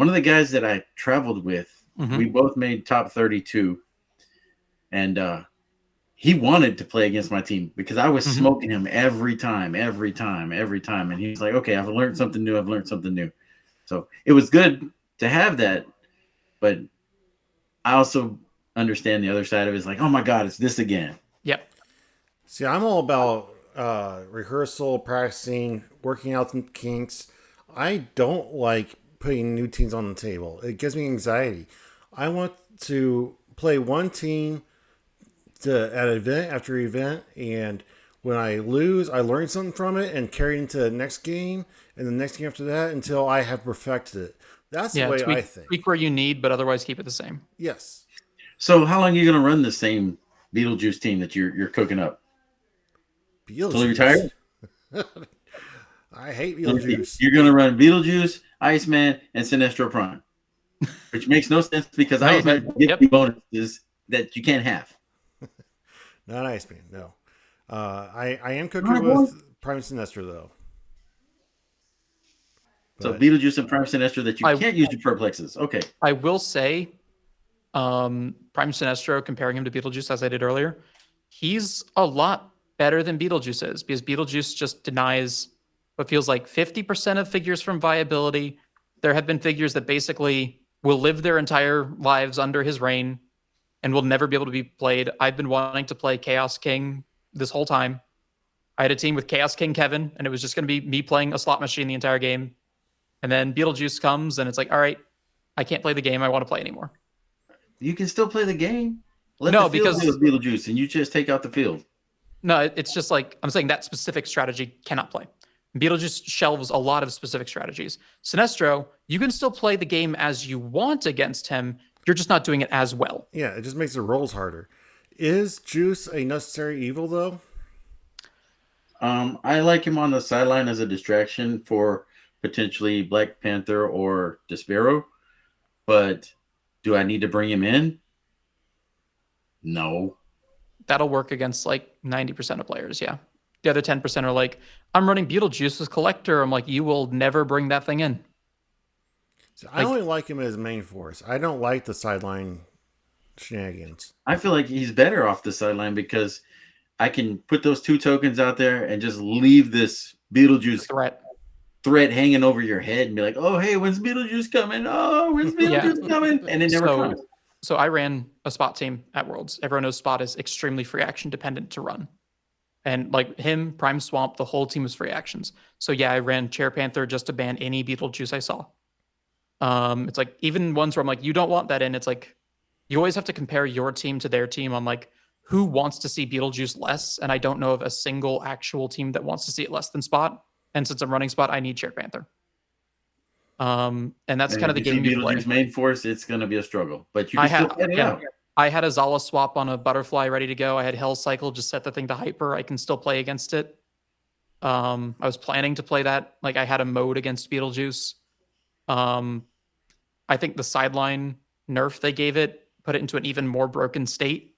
of the guys that I traveled with, we both made top 32. And he wanted to play against my team because I was smoking him every time. And he's like, okay, I've learned something new. So it was good to have that. But I also understand the other side of it. It's like, oh my God, it's this again. Yep. See, I'm all about rehearsal, practicing, working out some kinks. I don't like putting new teams on the table. It gives me anxiety. I want to play one team at event after event, and when I lose, I learn something from it and carry it into the next game and the next game after that until I have perfected it. That's the way I think. Tweak where you need, but otherwise keep it the same. Yes. So how long are you going to run the same Beetlejuice team that you're cooking up? Beetlejuice. Fully retired? I hate Beetlejuice. You're going to run Beetlejuice, Iceman, and Sinestro Prime, which makes no sense because Iceman gets the bonuses that you can't have. Not Iceman, no. I am cooking with Prime Sinestro, though. So Beetlejuice and Prime Sinestro that you can't use your perplexes. Okay. I will say, Prime Sinestro, comparing him to Beetlejuice, as I did earlier, he's a lot better than Beetlejuice is because Beetlejuice just denies what feels like 50% of figures from viability. There have been figures that basically will live their entire lives under his reign and will never be able to be played. I've been wanting to play Chaos King this whole time. I had a team with Chaos King Kevin, and it was just going to be me playing a slot machine the entire game. And then Beetlejuice comes, and it's like, all right, I can't play the game. I want to play anymore. You can still play the game. Let the field deal with Beetlejuice, and you just take out the field. No, it's just like I'm saying that specific strategy cannot play. Beetlejuice shelves a lot of specific strategies. Sinestro, you can still play the game as you want against him. You're just not doing it as well. Yeah, it just makes the rolls harder. Is Juice a necessary evil, though? I like him on the sideline as a distraction for potentially Black Panther or Despero. But do I need to bring him in? No. That'll work against 90% of players, yeah. The other 10% are like, I'm running Beetlejuice as Collector. I'm like, you will never bring that thing in. So I only like him as main force. I don't like the sideline shenanigans. I feel like he's better off the sideline because I can put those 2 tokens out there and just leave this Beetlejuice threat. threat hanging over your head and be like, oh, hey, when's Beetlejuice coming? Oh, when's Beetlejuice coming? And it never comes. So I ran a Spot team at Worlds. Everyone knows Spot is extremely free action dependent to run. And like him, Prime Swamp, the whole team was free actions. So yeah, I ran Chair Panther just to ban any Beetlejuice I saw. It's like even ones where I'm like, you don't want that in. It's like you always have to compare your team to their team on like who wants to see Beetlejuice less. And I don't know of a single actual team that wants to see it less than Spot. And since I'm running Spot, I need Chair Panther. And that's kind of the game you play. Beetlejuice main force, it's going to be a struggle, but you can still play it out. I had a Zala swap on a Butterfly ready to go. I had Hell Cycle, just set the thing to hyper. I can still play against it. I was planning to play that. Like I had a mode against Beetlejuice. I think the sideline nerf they gave it put it into an even more broken state.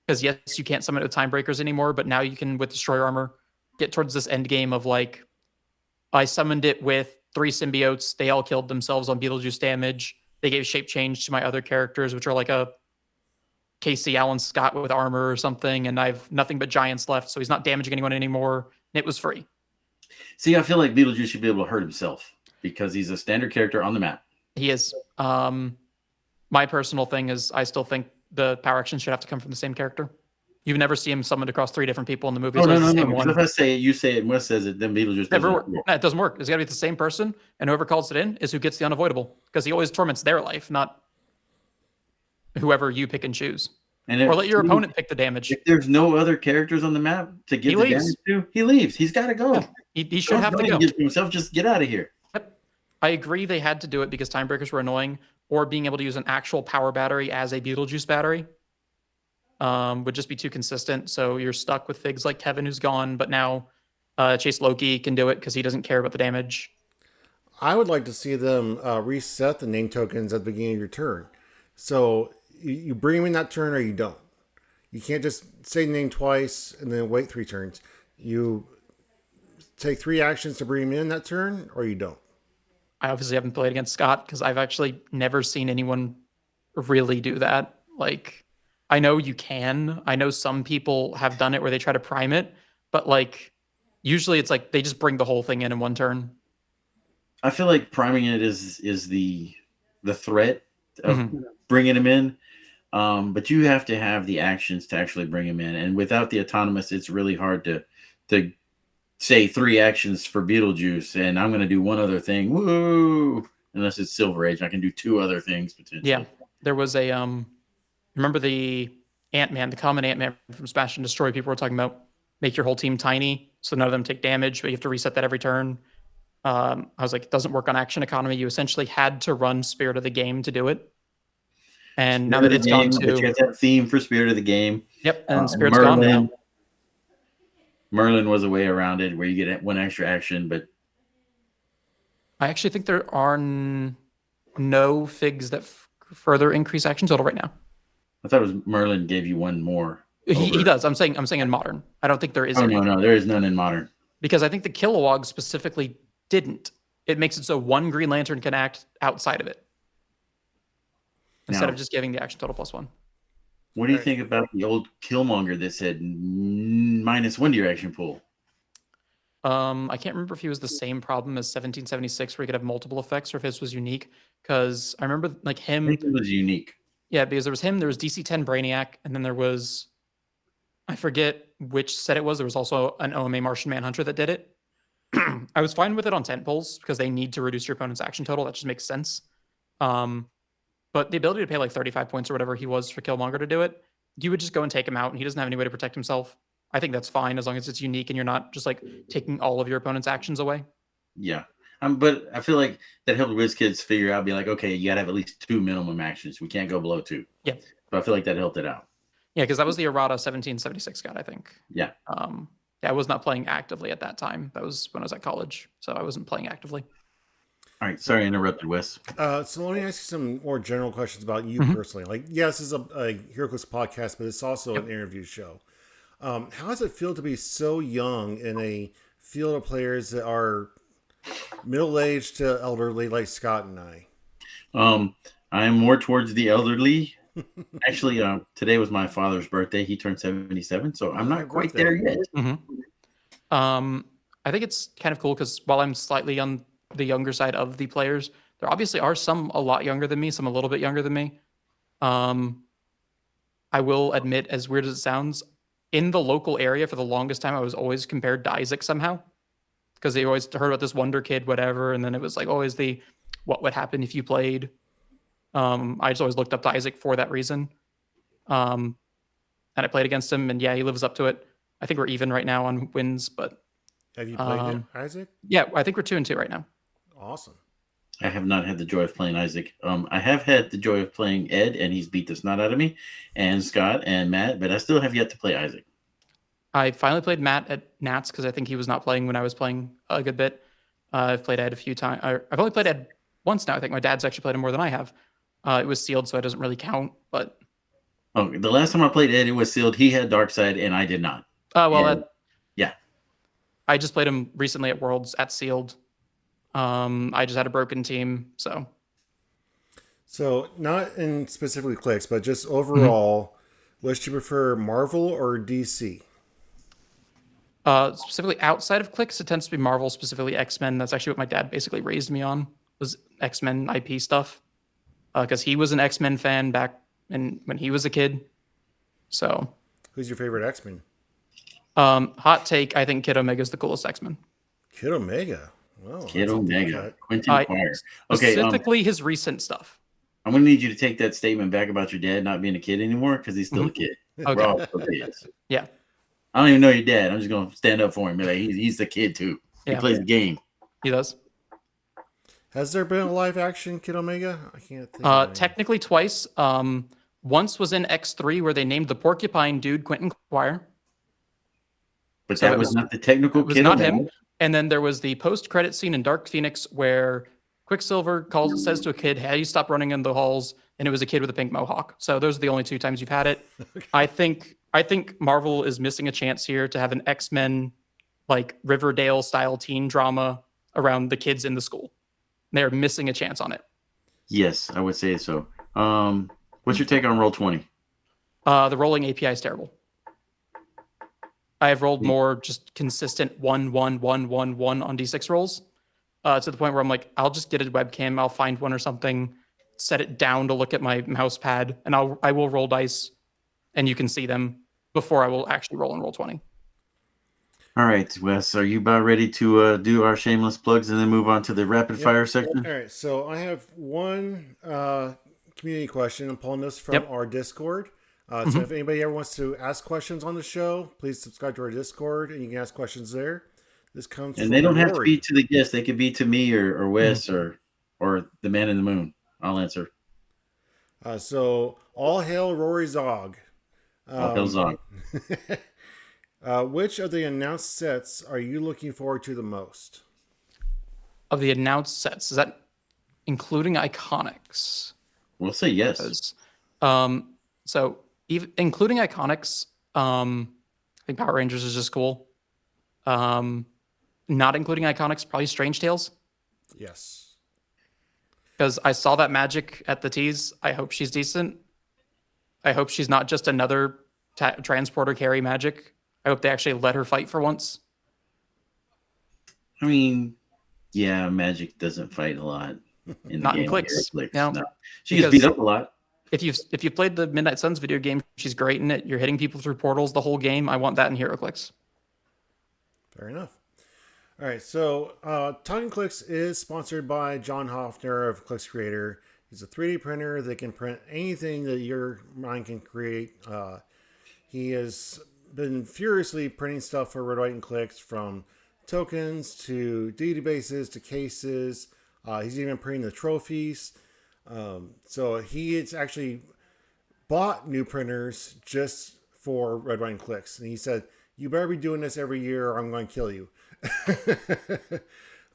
Because yes, you can't summon it with time breakers anymore, but now you can, with Destroyer Armor, get towards this end game of like, I summoned it with 3 symbiotes. They all killed themselves on Beetlejuice damage. They gave shape change to my other characters, which are like a Casey Allen Scott with armor or something, and I have nothing but giants left, so he's not damaging anyone anymore. And it was free. See, I feel like Beetlejuice should be able to hurt himself because he's a standard character on the map. He is. My personal thing is I still think the power actions should have to come from the same character. You never see him summoned across 3 different people in the movie. Oh, no. If I say it, you say it, and Wes says it, then Beetlejuice doesn't work. No, it doesn't work. It's got to be the same person, and whoever calls it in is who gets the unavoidable, because he always torments their life, not whoever you pick and choose. Or let your opponent pick the damage. If there's no other characters on the map to give the damage to, he leaves. He's got to go. Yeah, he should have to go. Himself, just get out of here. Yep. I agree they had to do it because time breakers were annoying, or being able to use an actual power battery as a Beetlejuice battery would just be too consistent. So you're stuck with figs like Kevin, who's gone, but now Chase Loki can do it because he doesn't care about the damage. I would like to see them reset the name tokens at the beginning of your turn. So you bring them in that turn or you don't. You can't just say the name twice and then wait 3 turns. You take 3 actions to bring them in that turn or you don't. I obviously haven't played against Scott because I've actually never seen anyone really do that. Like, I know you can. I know some people have done it where they try to prime it, but like usually it's like they just bring the whole thing in one turn. I feel like priming it is the threat of bringing him in. But you have to have the actions to actually bring him in. And without the autonomous, it's really hard to say 3 actions for Beetlejuice and I'm going to do one other thing. Woo! Unless it's Silver Age. I can do 2 other things potentially. Yeah. There was a, remember the Ant-Man, the common Ant-Man from Smash and Destroy? People were talking about make your whole team tiny so none of them take damage, but you have to reset that every turn. I was like, it doesn't work on action economy. You essentially had to run Spirit of the Game to do it. And now that it's gone to... You have that theme for Spirit of the Game. Yep, and Spirit's gone now. Merlin was a way around it where you get 1 extra action, but... I actually think there are no figs that further increase action total right now. I thought it was Merlin gave you 1 more. He does. I'm saying in Modern. I don't think there is any. No, there is none in Modern. Because I think the Kilowog specifically didn't. It makes it so 1 Green Lantern can act outside of it. Instead of just giving the action total +1. What do you think about the old Killmonger that said -1 to your action pool? I can't remember if he was the same problem as 1776 where he could have multiple effects or if his was unique. Because I remember like him... I think it was unique. Yeah, because there was him, there was DC-10 Brainiac, and then there was... I forget which set it was. There was also an OMA Martian Manhunter that did it. I was fine with it on tent poles because they need to reduce your opponent's action total. That just makes sense. But the ability to pay like 35 points or whatever he was for Killmonger to do it, you would just go and take him out and he doesn't have any way to protect himself. I think that's fine as long as it's unique and you're not just like taking all of your opponent's actions away. Yeah. But I feel like that helped Wizkids figure out, be like, okay, you got to have at least 2 minimum actions. We can't go below 2. Yeah. But I feel like that helped it out. Yeah, because that was the errata 1776 guide, I think. Yeah. Yeah, I was not playing actively at that time. That was when I was at college, so I wasn't playing actively. All right, sorry I interrupted, Wes. So let me ask you some more general questions about you personally. Like, yes, this is a Heroclix podcast, but it's also an interview show. How does it feel to be so young in a field of players that are middle-aged to elderly, like Scott and I? I am more towards the elderly. Actually, today was my father's birthday. He turned 77, so I'm not quite there yet. I think it's kind of cool because while I'm slightly on the younger side of the players, there obviously are some a lot younger than me, some a little bit younger than me. I will admit, as weird as it sounds, in the local area for the longest time, I was always compared to Isaac somehow because they always heard about this wonder kid, whatever, and then it was like always the what would happen if you played. I just always looked up to Isaac for that reason. And I played against him, and yeah, he lives up to it. I think we're even right now on wins, but have you played it, Isaac? Yeah, I think we're 2-2 right now. Awesome. I have not had the joy of playing Isaac. I have had the joy of playing Ed, and he's beat the snot out of me, and Scott and Matt, but I still have yet to play Isaac. I finally played Matt at Nats because I think he was not playing when I was playing a good bit. I've played Ed a few times. I've only played Ed once now. I think my dad's actually played him more than I have. It was sealed, so it doesn't really count. But the last time I played Ed, it was sealed. He had Dark Side, and I did not. Yeah. I just played him recently at Worlds at sealed. I just had a broken team, so. So not in specifically Clix, but just overall, which do you prefer, Marvel or DC? Specifically outside of Clix, it tends to be Marvel, specifically X-Men. That's actually what my dad basically raised me on, was X-Men IP stuff. Because he was an X-Men fan back when he was a kid. So. Who's your favorite X-Men? Hot take, I think Kid Omega's the coolest X-Men. Kid Omega. Wow, Kid Omega. Quentin Quire. Okay. Specifically his recent stuff. I'm going to need you to take that statement back about your dad not being a kid anymore because he's still a kid. Okay. We're all still kids. Yeah. I don't even know your dad. I'm just going to stand up for him. Be like, he's the kid too. He plays the game. He does. Has there been a live action Kid Omega? I can't think. Technically twice. Once was in X3 where they named the porcupine dude Quentin Quire. But so that was not the technical Kid Omega. It was not Omega. him. And then there was the post-credit scene in Dark Phoenix where Quicksilver says to a kid, "Hey, you stop running in the halls," and it was a kid with a pink mohawk. So those are the only two times you've had it. Okay. I think Marvel is missing a chance here to have an X-Men like Riverdale style teen drama around the kids in the school. They're missing a chance on it. Yes, I would say so. What's your take on Roll20? The rolling API is terrible. I have rolled more just consistent 1, 1, 1, 1, 1 on D6 rolls. To the point where I'm like, I'll just get a webcam, I'll find one or something, set it down to look at my mouse pad, and I will roll dice, and you can see them before I will actually roll in Roll20. All right, Wes, are you about ready to do our shameless plugs and then move on to the rapid fire section? All right, so I have one community question. I'm pulling this from our Discord. So if anybody ever wants to ask questions on the show, please subscribe to our Discord, and you can ask questions there. This comes and they don't have to be to the guest. They could be to me or Wes or the man in the moon. I'll answer. So all hail Rory Zog. All hail Zog. Which of the announced sets are you looking forward to the most? Of the announced sets, is that including Iconics? We'll say yes. So even including Iconics, I think Power Rangers is just cool. Not including Iconics, probably Strange Tales. Yes. Because I saw that magic at the tease. I hope she's decent. I hope she's not just another transporter carry magic. I hope they actually let her fight for once. I mean, yeah, magic doesn't fight a lot in the not game. In Clix. No. She gets beat up a lot. If you've played the Midnight Suns video game, she's great in it. You're hitting people through portals the whole game. I want that in Heroclix. Fair enough. All right, so Talkn Clix is sponsored by John Hoffner of Clix Creator. He's a 3D printer that can print anything that your mind can create. He has been furiously printing stuff for Red, White, and Clix, from tokens to databases to cases. He's even printing the trophies. So he has actually bought new printers just for Red, White, and Clix. And he said, "You better be doing this every year or I'm going to kill you."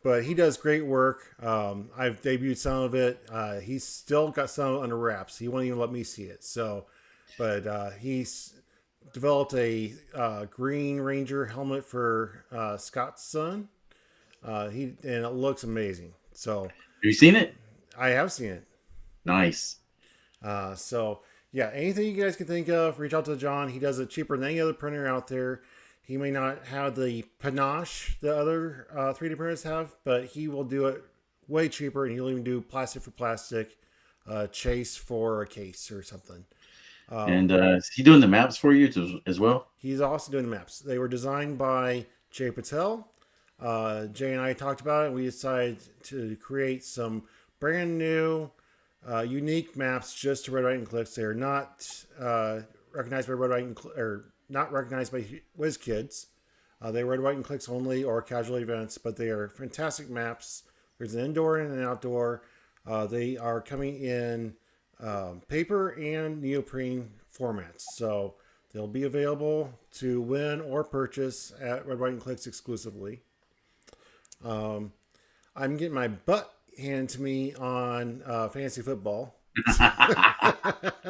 But he does great work. I've debuted some of it. He's still got some under wraps. He won't even let me see it. But he's developed a Green Ranger helmet for Scott's son. And it looks amazing. So, have you seen it? I have seen it. Nice. So yeah, anything you guys can think of, reach out to John. He does it cheaper than any other printer out there. He may not have the panache the other 3D printers have, but he will do it way cheaper, and he'll even do plastic for plastic, chase for a case or something. And is he doing the maps for you as well? He's also doing the maps. They were designed by Jay Patel. Jay and I talked about it. We decided to create some brand new, unique maps just to Red, White, and Clix. They are not recognized by Red, White, and or not recognized by Wizkids. They are Red, White, and Clix only or casual events, but they are fantastic maps. There's an indoor and an outdoor. They are coming in paper and neoprene formats. So they'll be available to win or purchase at Red, White, and Clix exclusively. I'm getting my butt handed to me on fantasy football.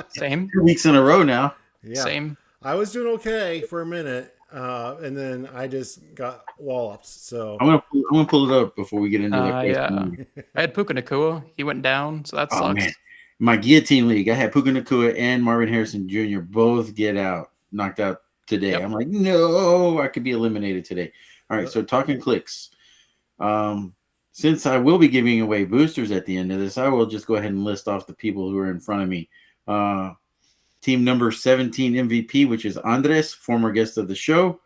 Same. 2 weeks in a row now. Yeah. Same. I was doing okay for a minute, and then I just got walloped. So I'm gonna pull it up before we get into that question. Yeah. I had Puka Nakua. He went down, so that sucks. Man. My guillotine league, I had Puka Nakua and Marvin Harrison Jr. both knocked out today. Yep. I'm like, no, I could be eliminated today. All right, so Talkn Clix. Since I will be giving away boosters at the end of this, I will just go ahead and list off the people who are in front of me. Team number 17 MVP, which is Andres, former guest of the show.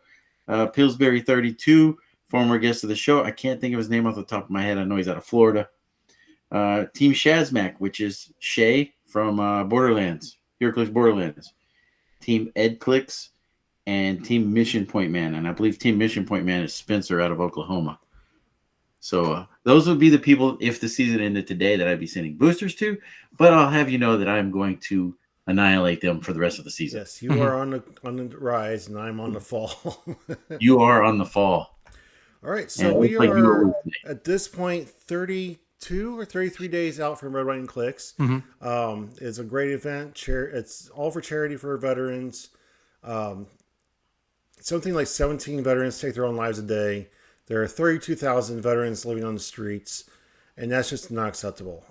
Pillsbury 32, former guest of the show. I can't think of his name off the top of my head. I know he's out of Florida. Team Shazmac, which is Shay from Borderlands, Heroclix Borderlands. Team Edclix and Team Mission Point Man. And I believe Team Mission Point Man is Spencer out of Oklahoma. So those would be the people, if the season ended today, that I'd be sending boosters to. But I'll have you know that I'm going to annihilate them for the rest of the season. Yes, you are on the rise, and I'm on the fall. You are on the fall. All right, so we are at this point 32 or 33 days out from Red, White, and Clix. It's a great event. It's all for charity for veterans. Something like 17 veterans take their own lives a day. There are 32,000 veterans living on the streets, and that's just not acceptable.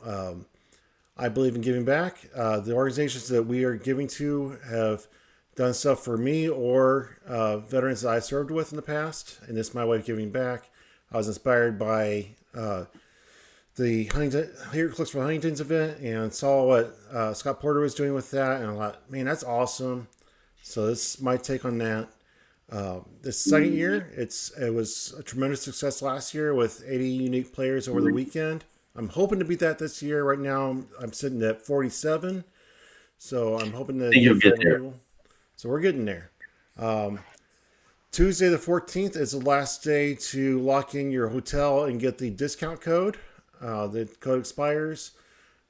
I believe in giving back. The organizations that we are giving to have done stuff for me or veterans that I served with in the past, and this is my way of giving back. I was inspired by the Heroclix for Huntington's event and saw what Scott Porter was doing with that, and I thought, man, that's awesome. So this is my take on that. This second year, it was a tremendous success last year with 80 unique players over the weekend. I'm hoping to beat that this year. Right now, I'm sitting at 47, so I'm hoping to get there. So we're getting there. Tuesday the 14th is the last day to lock in your hotel and get the discount code. The code expires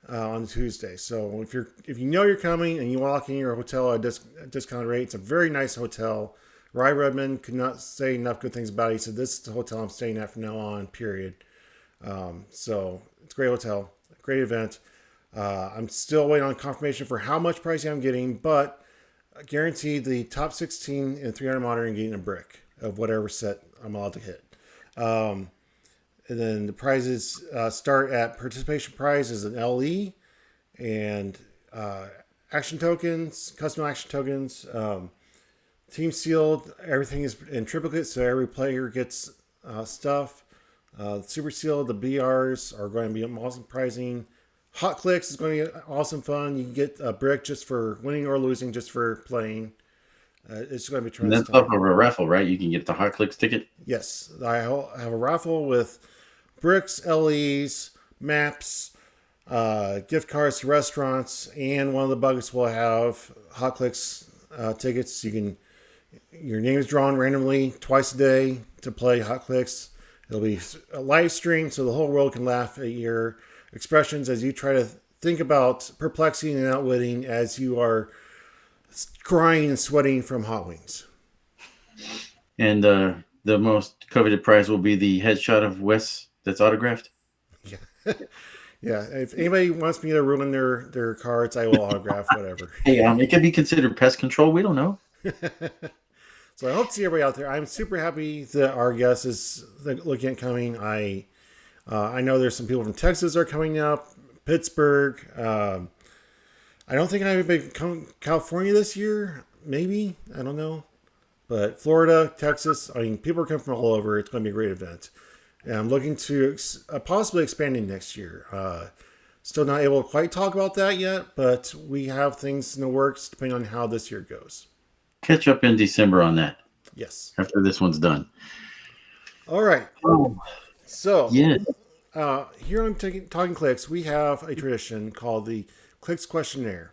on Tuesday. So if you know you're coming and you lock in your hotel at a discount rate, it's a very nice hotel. Rye Redmond could not say enough good things about it. He said, this is the hotel I'm staying at from now on, period. So it's a great hotel, great event. I'm still waiting on confirmation for how much pricing I'm getting, but I guarantee the top 16 in 300 modern are getting a brick of whatever set I'm allowed to hit. And then the prizes start at participation prize is an LE and action tokens, custom action tokens, team sealed. Everything is in triplicate, so every player gets stuff. Super sealed, the BRs are going to be awesome pricing. Hot Clicks is going to be awesome fun. You can get a brick just for winning or losing, just for playing. It's going to be tremendous. And that's off of a raffle, right? You can get the Hot Clicks ticket. Yes, I have a raffle with bricks, LEs, maps, gift cards to restaurants, and one of the buckets will have Hot Clicks tickets. Your name is drawn randomly twice a day to play Hot Clicks. It'll be a live stream so the whole world can laugh at your expressions as you try to think about perplexing and outwitting as you are crying and sweating from hot wings. And the most coveted prize will be the headshot of Wes that's autographed. Yeah. Yeah. If anybody wants me to ruin their cards, I will autograph whatever. Hey, it could be considered pest control. We don't know. So I hope to see everybody out there. I'm super happy that our guest is looking at coming. I know there's some people from Texas are coming up, Pittsburgh. I don't think I've been coming to California this year. Maybe. I don't know. But Florida, Texas, I mean, people are coming from all over. It's going to be a great event. And I'm looking to possibly expanding next year. Still not able to quite talk about that yet, but we have things in the works depending on how this year goes. Catch up in December on that. Yes. After this one's done. All right. So, yes. Here on Talking Clix, we have a tradition called the Clix Questionnaire.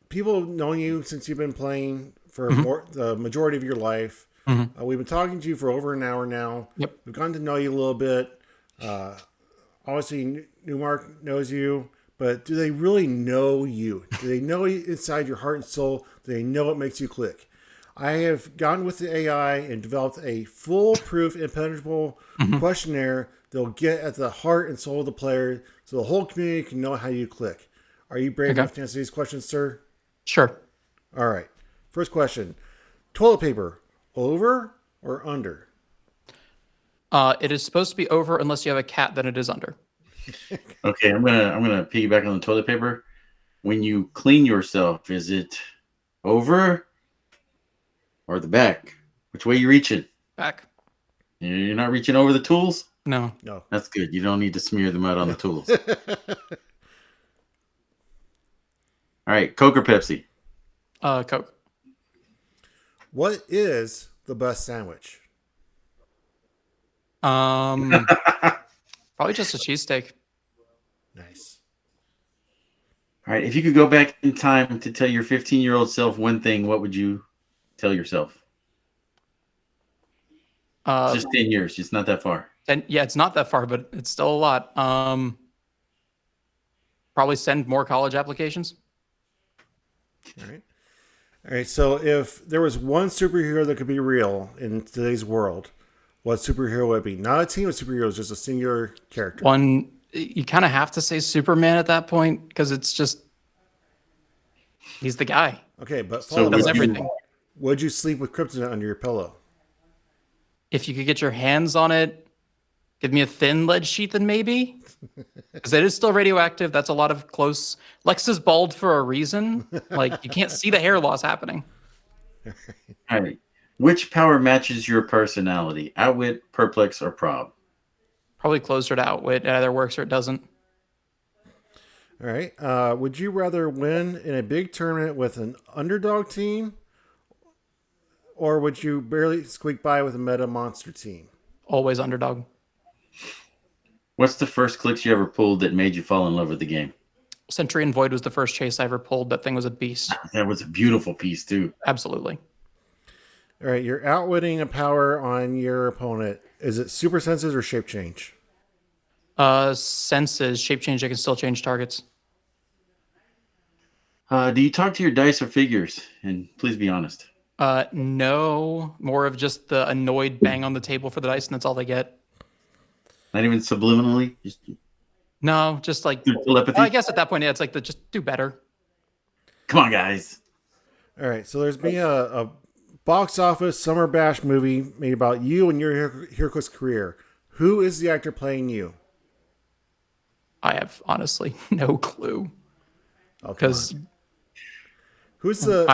People know you since you've been playing for the majority of your life. We've been talking to you for over an hour now. Yep. We've gotten to know you a little bit. Obviously, Newmark knows you, but do they really know you? Do they know you inside your heart and soul? Do they know what makes you click? I have gone with the AI and developed a foolproof, impenetrable questionnaire that'll get at the heart and soul of the player so the whole community can know how you click. Are you brave enough to answer these questions, sir? Sure. All right. First question. Toilet paper, over or under? It is supposed to be over unless you have a cat, then it is under. Okay, I'm gonna piggyback on the toilet paper. When you clean yourself, is it over or the back? Which way you reaching? Back. You're not reaching over the tools? No. That's good. You don't need to smear the mud on the tools. All right, Coke or Pepsi? Coke. What is the best sandwich? Probably just a cheesesteak. Nice. All right, if you could go back in time to tell your 15-year-old self one thing, what would you tell yourself? Just 10 years. It's not that far. And yeah, it's not that far, but it's still a lot. Probably send more college applications. All right. So if there was one superhero that could be real in today's world, what superhero would it be? Not a team of superheroes, just a singular character. One, you kind of have to say Superman at that point because it's just he's the guy. Okay, but So does everything. Would you sleep with kryptonite under your pillow? If you could get your hands on it, give me a thin lead sheet, then maybe. Because it is still radioactive. That's a lot of close. Lex is bald for a reason. Like, you can't see the hair loss happening. All right. Which power matches your personality? Outwit, perplex, or prob? Probably closer to outwit. It either works or it doesn't. All right. Would you rather win in a big tournament with an underdog team, or would you barely squeak by with a meta monster team? Always underdog. What's the first Clix you ever pulled that made you fall in love with the game? Sentry and Void was the first chase I ever pulled. That thing was a beast. That was a beautiful piece, too. Absolutely. All right. You're outwitting a power on your opponent. Is it super senses or shape change? Senses. Shape change, I can still change targets. Do you talk to your dice or figures? And please be honest. No. More of just the annoyed bang on the table for the dice, and that's all they get. Not even subliminally? No, just like telepathy? I guess at that point, yeah, it's like just do better. Come on, guys. All right. So there's been a box office summer bash movie made about you and your Heroclix career. Who is the actor playing you? I have honestly no clue. Because who's the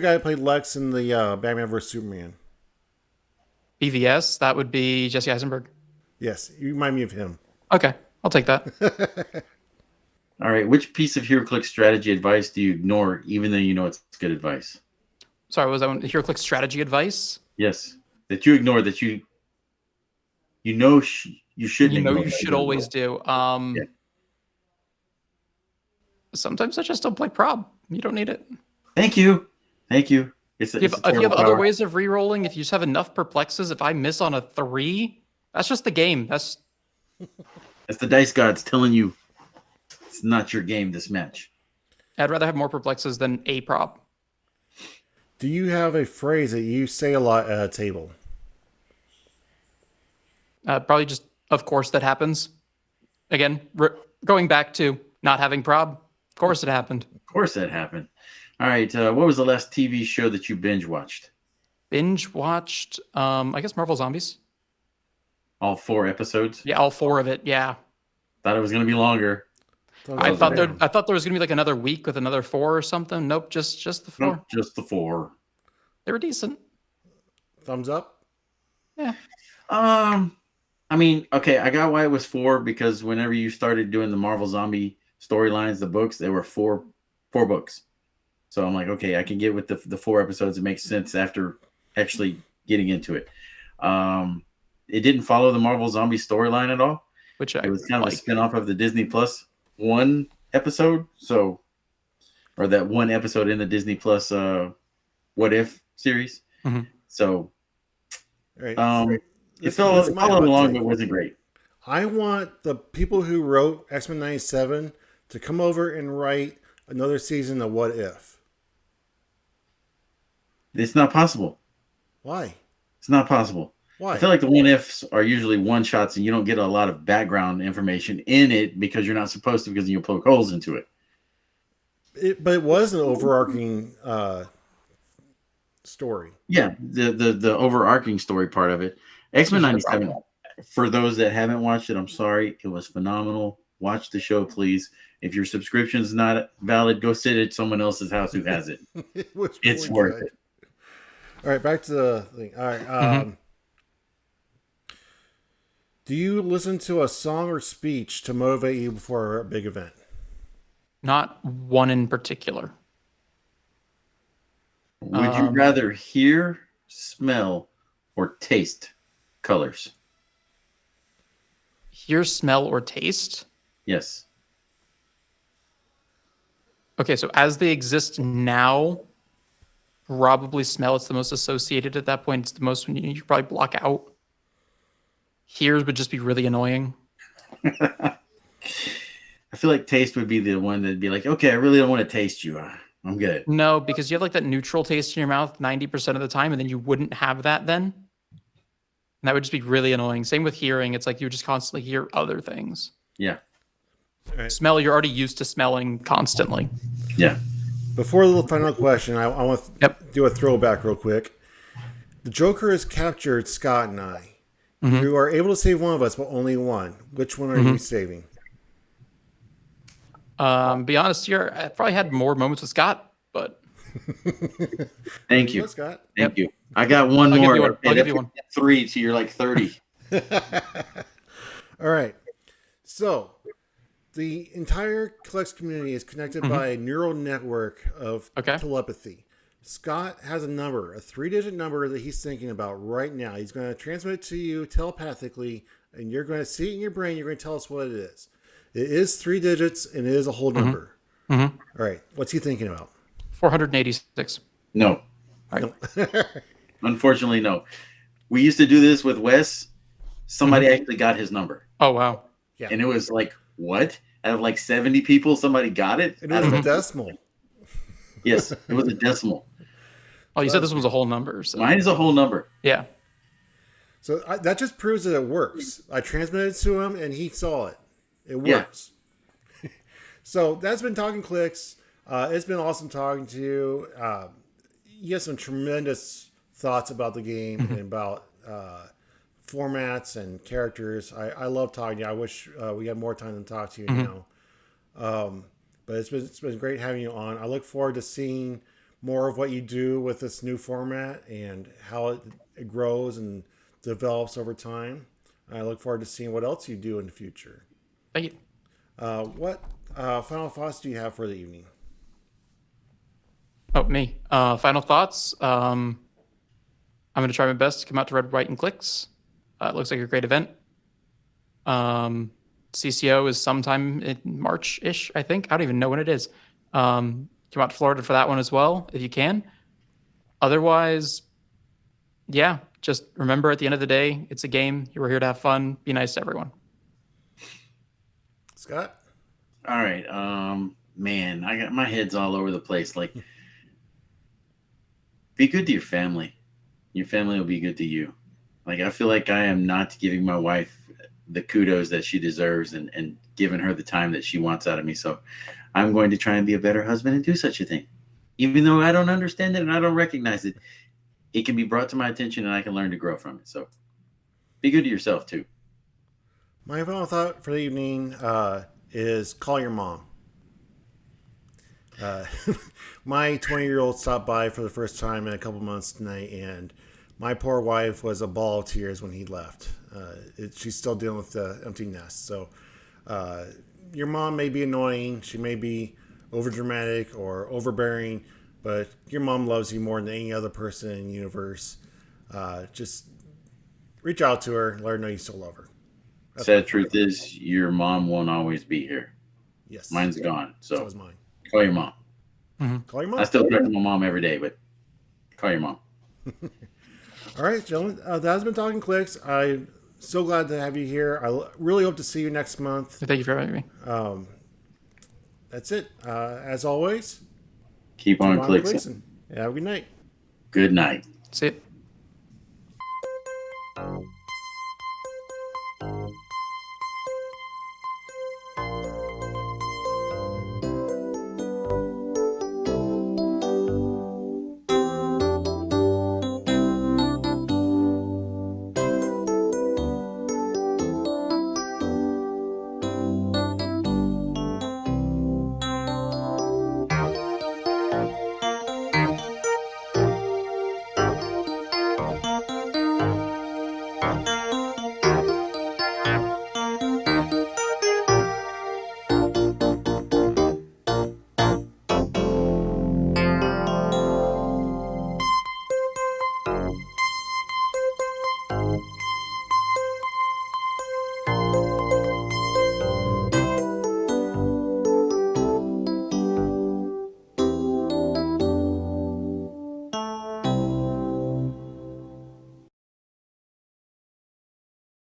guy who played Lex in the Batman vs Superman? BVS, that would be Jesse Eisenberg. Yes, you remind me of him. Okay, I'll take that. All right, which piece of Heroclix strategy advice do you ignore, even though you know it's good advice? Sorry, was that one Heroclix strategy advice? Yes, that you ignore, that you know you shouldn't. You know you should always do. Yeah. Sometimes I just don't play prob. You don't need it. Thank you. If you have other ways of re-rolling, if you just have enough perplexes, if I miss on a 3, that's just the game. That's the dice gods telling you it's not your game this match. I'd rather have more perplexes than a prob. Do you have a phrase that you say a lot at a table? Probably just, of course, that happens. Again, going back to not having prob. Of course it happened. Of course that happened. All right. What was the last TV show that you binge watched? Binge watched, I guess Marvel Zombies. All 4 episodes? Yeah, all 4 of it. Yeah. Thought it was going to be longer. I thought there was going to be like another week with another 4 or something. Nope, just the 4. Nope, just the 4. They were decent. Thumbs up? Yeah. I mean, okay, I got why it was 4 because whenever you started doing the Marvel Zombie storylines, the books, there were four books. So I'm like, okay, I can get with the 4 episodes. It makes sense after actually getting into it. It didn't follow the Marvel Zombie storyline at all. Which it was kind of a spinoff of the Disney Plus one episode. Or that one episode in the Disney Plus What If series. Mm-hmm. So, right. It followed along, but wasn't great. I want the people who wrote X-Men 97 to come over and write another season of What If. It's not possible. Why? It's not possible. Why? I feel like the What Ifs are usually one-shots and you don't get a lot of background information in it because you're not supposed to, because you poke holes into it. But it was an overarching story. Yeah, the overarching story part of it. X-Men 97, for those that haven't watched it, I'm sorry. It was phenomenal. Watch the show, please. If your subscription is not valid, go sit at someone else's house who has it. It's worth it. All right, back to the thing. All right. Do you listen to a song or speech to motivate you before a big event? Not one in particular. Would you rather hear, smell, or taste colors? Hear, smell, or taste? Yes. Okay, so as they exist now, probably smell. It's the most associated at that point. It's the most you probably block out. Hears would just be really annoying. I feel like taste would be the one that'd be like, okay, I really don't want to taste you. I'm good. No, because you have like that neutral taste in your mouth 90% of the time, and then you wouldn't have that then. And that would just be really annoying. Same with hearing. It's like you just constantly hear other things. Yeah. Right. Smell, you're already used to smelling constantly. Yeah. Before the final question, I want to do a throwback real quick. The Joker has captured Scott and I. Mm-hmm. You are able to save one of us, but only one. Which one are you saving? Be honest here, I probably had more moments with Scott, but thank you, Scott. Thank you. I got one more. I'll give you one. 3, so you're like 30. All right. So the entire Clix community is connected by a neural network of telepathy. Scott has a number, a 3-digit number that he's thinking about right now. He's going to transmit it to you telepathically, and you're going to see it in your brain. You're going to tell us what it is. It is 3 digits, and it is a whole number. All right. What's he thinking about? 486. No. All right. No. Unfortunately, no. We used to do this with Wes. Somebody actually got his number. Oh, wow. Yeah. And it was like, what? Out of like 70 people, somebody got it? It was a decimal. Yes, it was a decimal. Oh, you said this was a whole number. So. Mine is a whole number. Yeah. So that just proves that it works. I transmitted it to him, and he saw it. It works. Yeah. So that's been Talkn Clix. It's been awesome talking to you. You have some tremendous thoughts about the game and about formats and characters. I love talking to you. I wish we had more time to talk to you now. But it's been great having you on. I look forward to seeing more of what you do with this new format and how it grows and develops over time. I look forward to seeing what else you do in the future. Thank you. What final thoughts do you have for the evening? Oh, me. Final thoughts. I'm going to try my best to come out to Red, White, and Clix. It looks like a great event. CCO is sometime in March-ish, I think. I don't even know when it is. Come out to Florida for that one as well, if you can. Otherwise, yeah, just remember at the end of the day, it's a game. You were here to have fun. Be nice to everyone. Scott? All right. Man, I got my head's all over the place. Like, be good to your family. Your family will be good to you. Like, I feel like I am not giving my wife the kudos that she deserves and giving her the time that she wants out of me. So I'm going to try and be a better husband and do such a thing. Even though I don't understand it and I don't recognize it, it can be brought to my attention and I can learn to grow from it. So be good to yourself too. My final thought for the evening is call your mom. My 20-year-old stopped by for the first time in a couple months tonight, and my poor wife was a ball of tears when he left. She's still dealing with the empty nest. So your mom may be annoying. She may be overdramatic or overbearing, but your mom loves you more than any other person in the universe. Just reach out to her and let her know you still love her. Sad truth is, your mom won't always be here. Yes. Mine's gone. So is mine. Call your mom. Mm-hmm. Call your mom. I still talk to my mom every day, but call your mom. All right, gentlemen. That has been Talking Clicks. I'm so glad to have you here. I really hope to see you next month. Thank you for having me. That's it. As always, keep on Clixing. Have a good night. Good night. See it.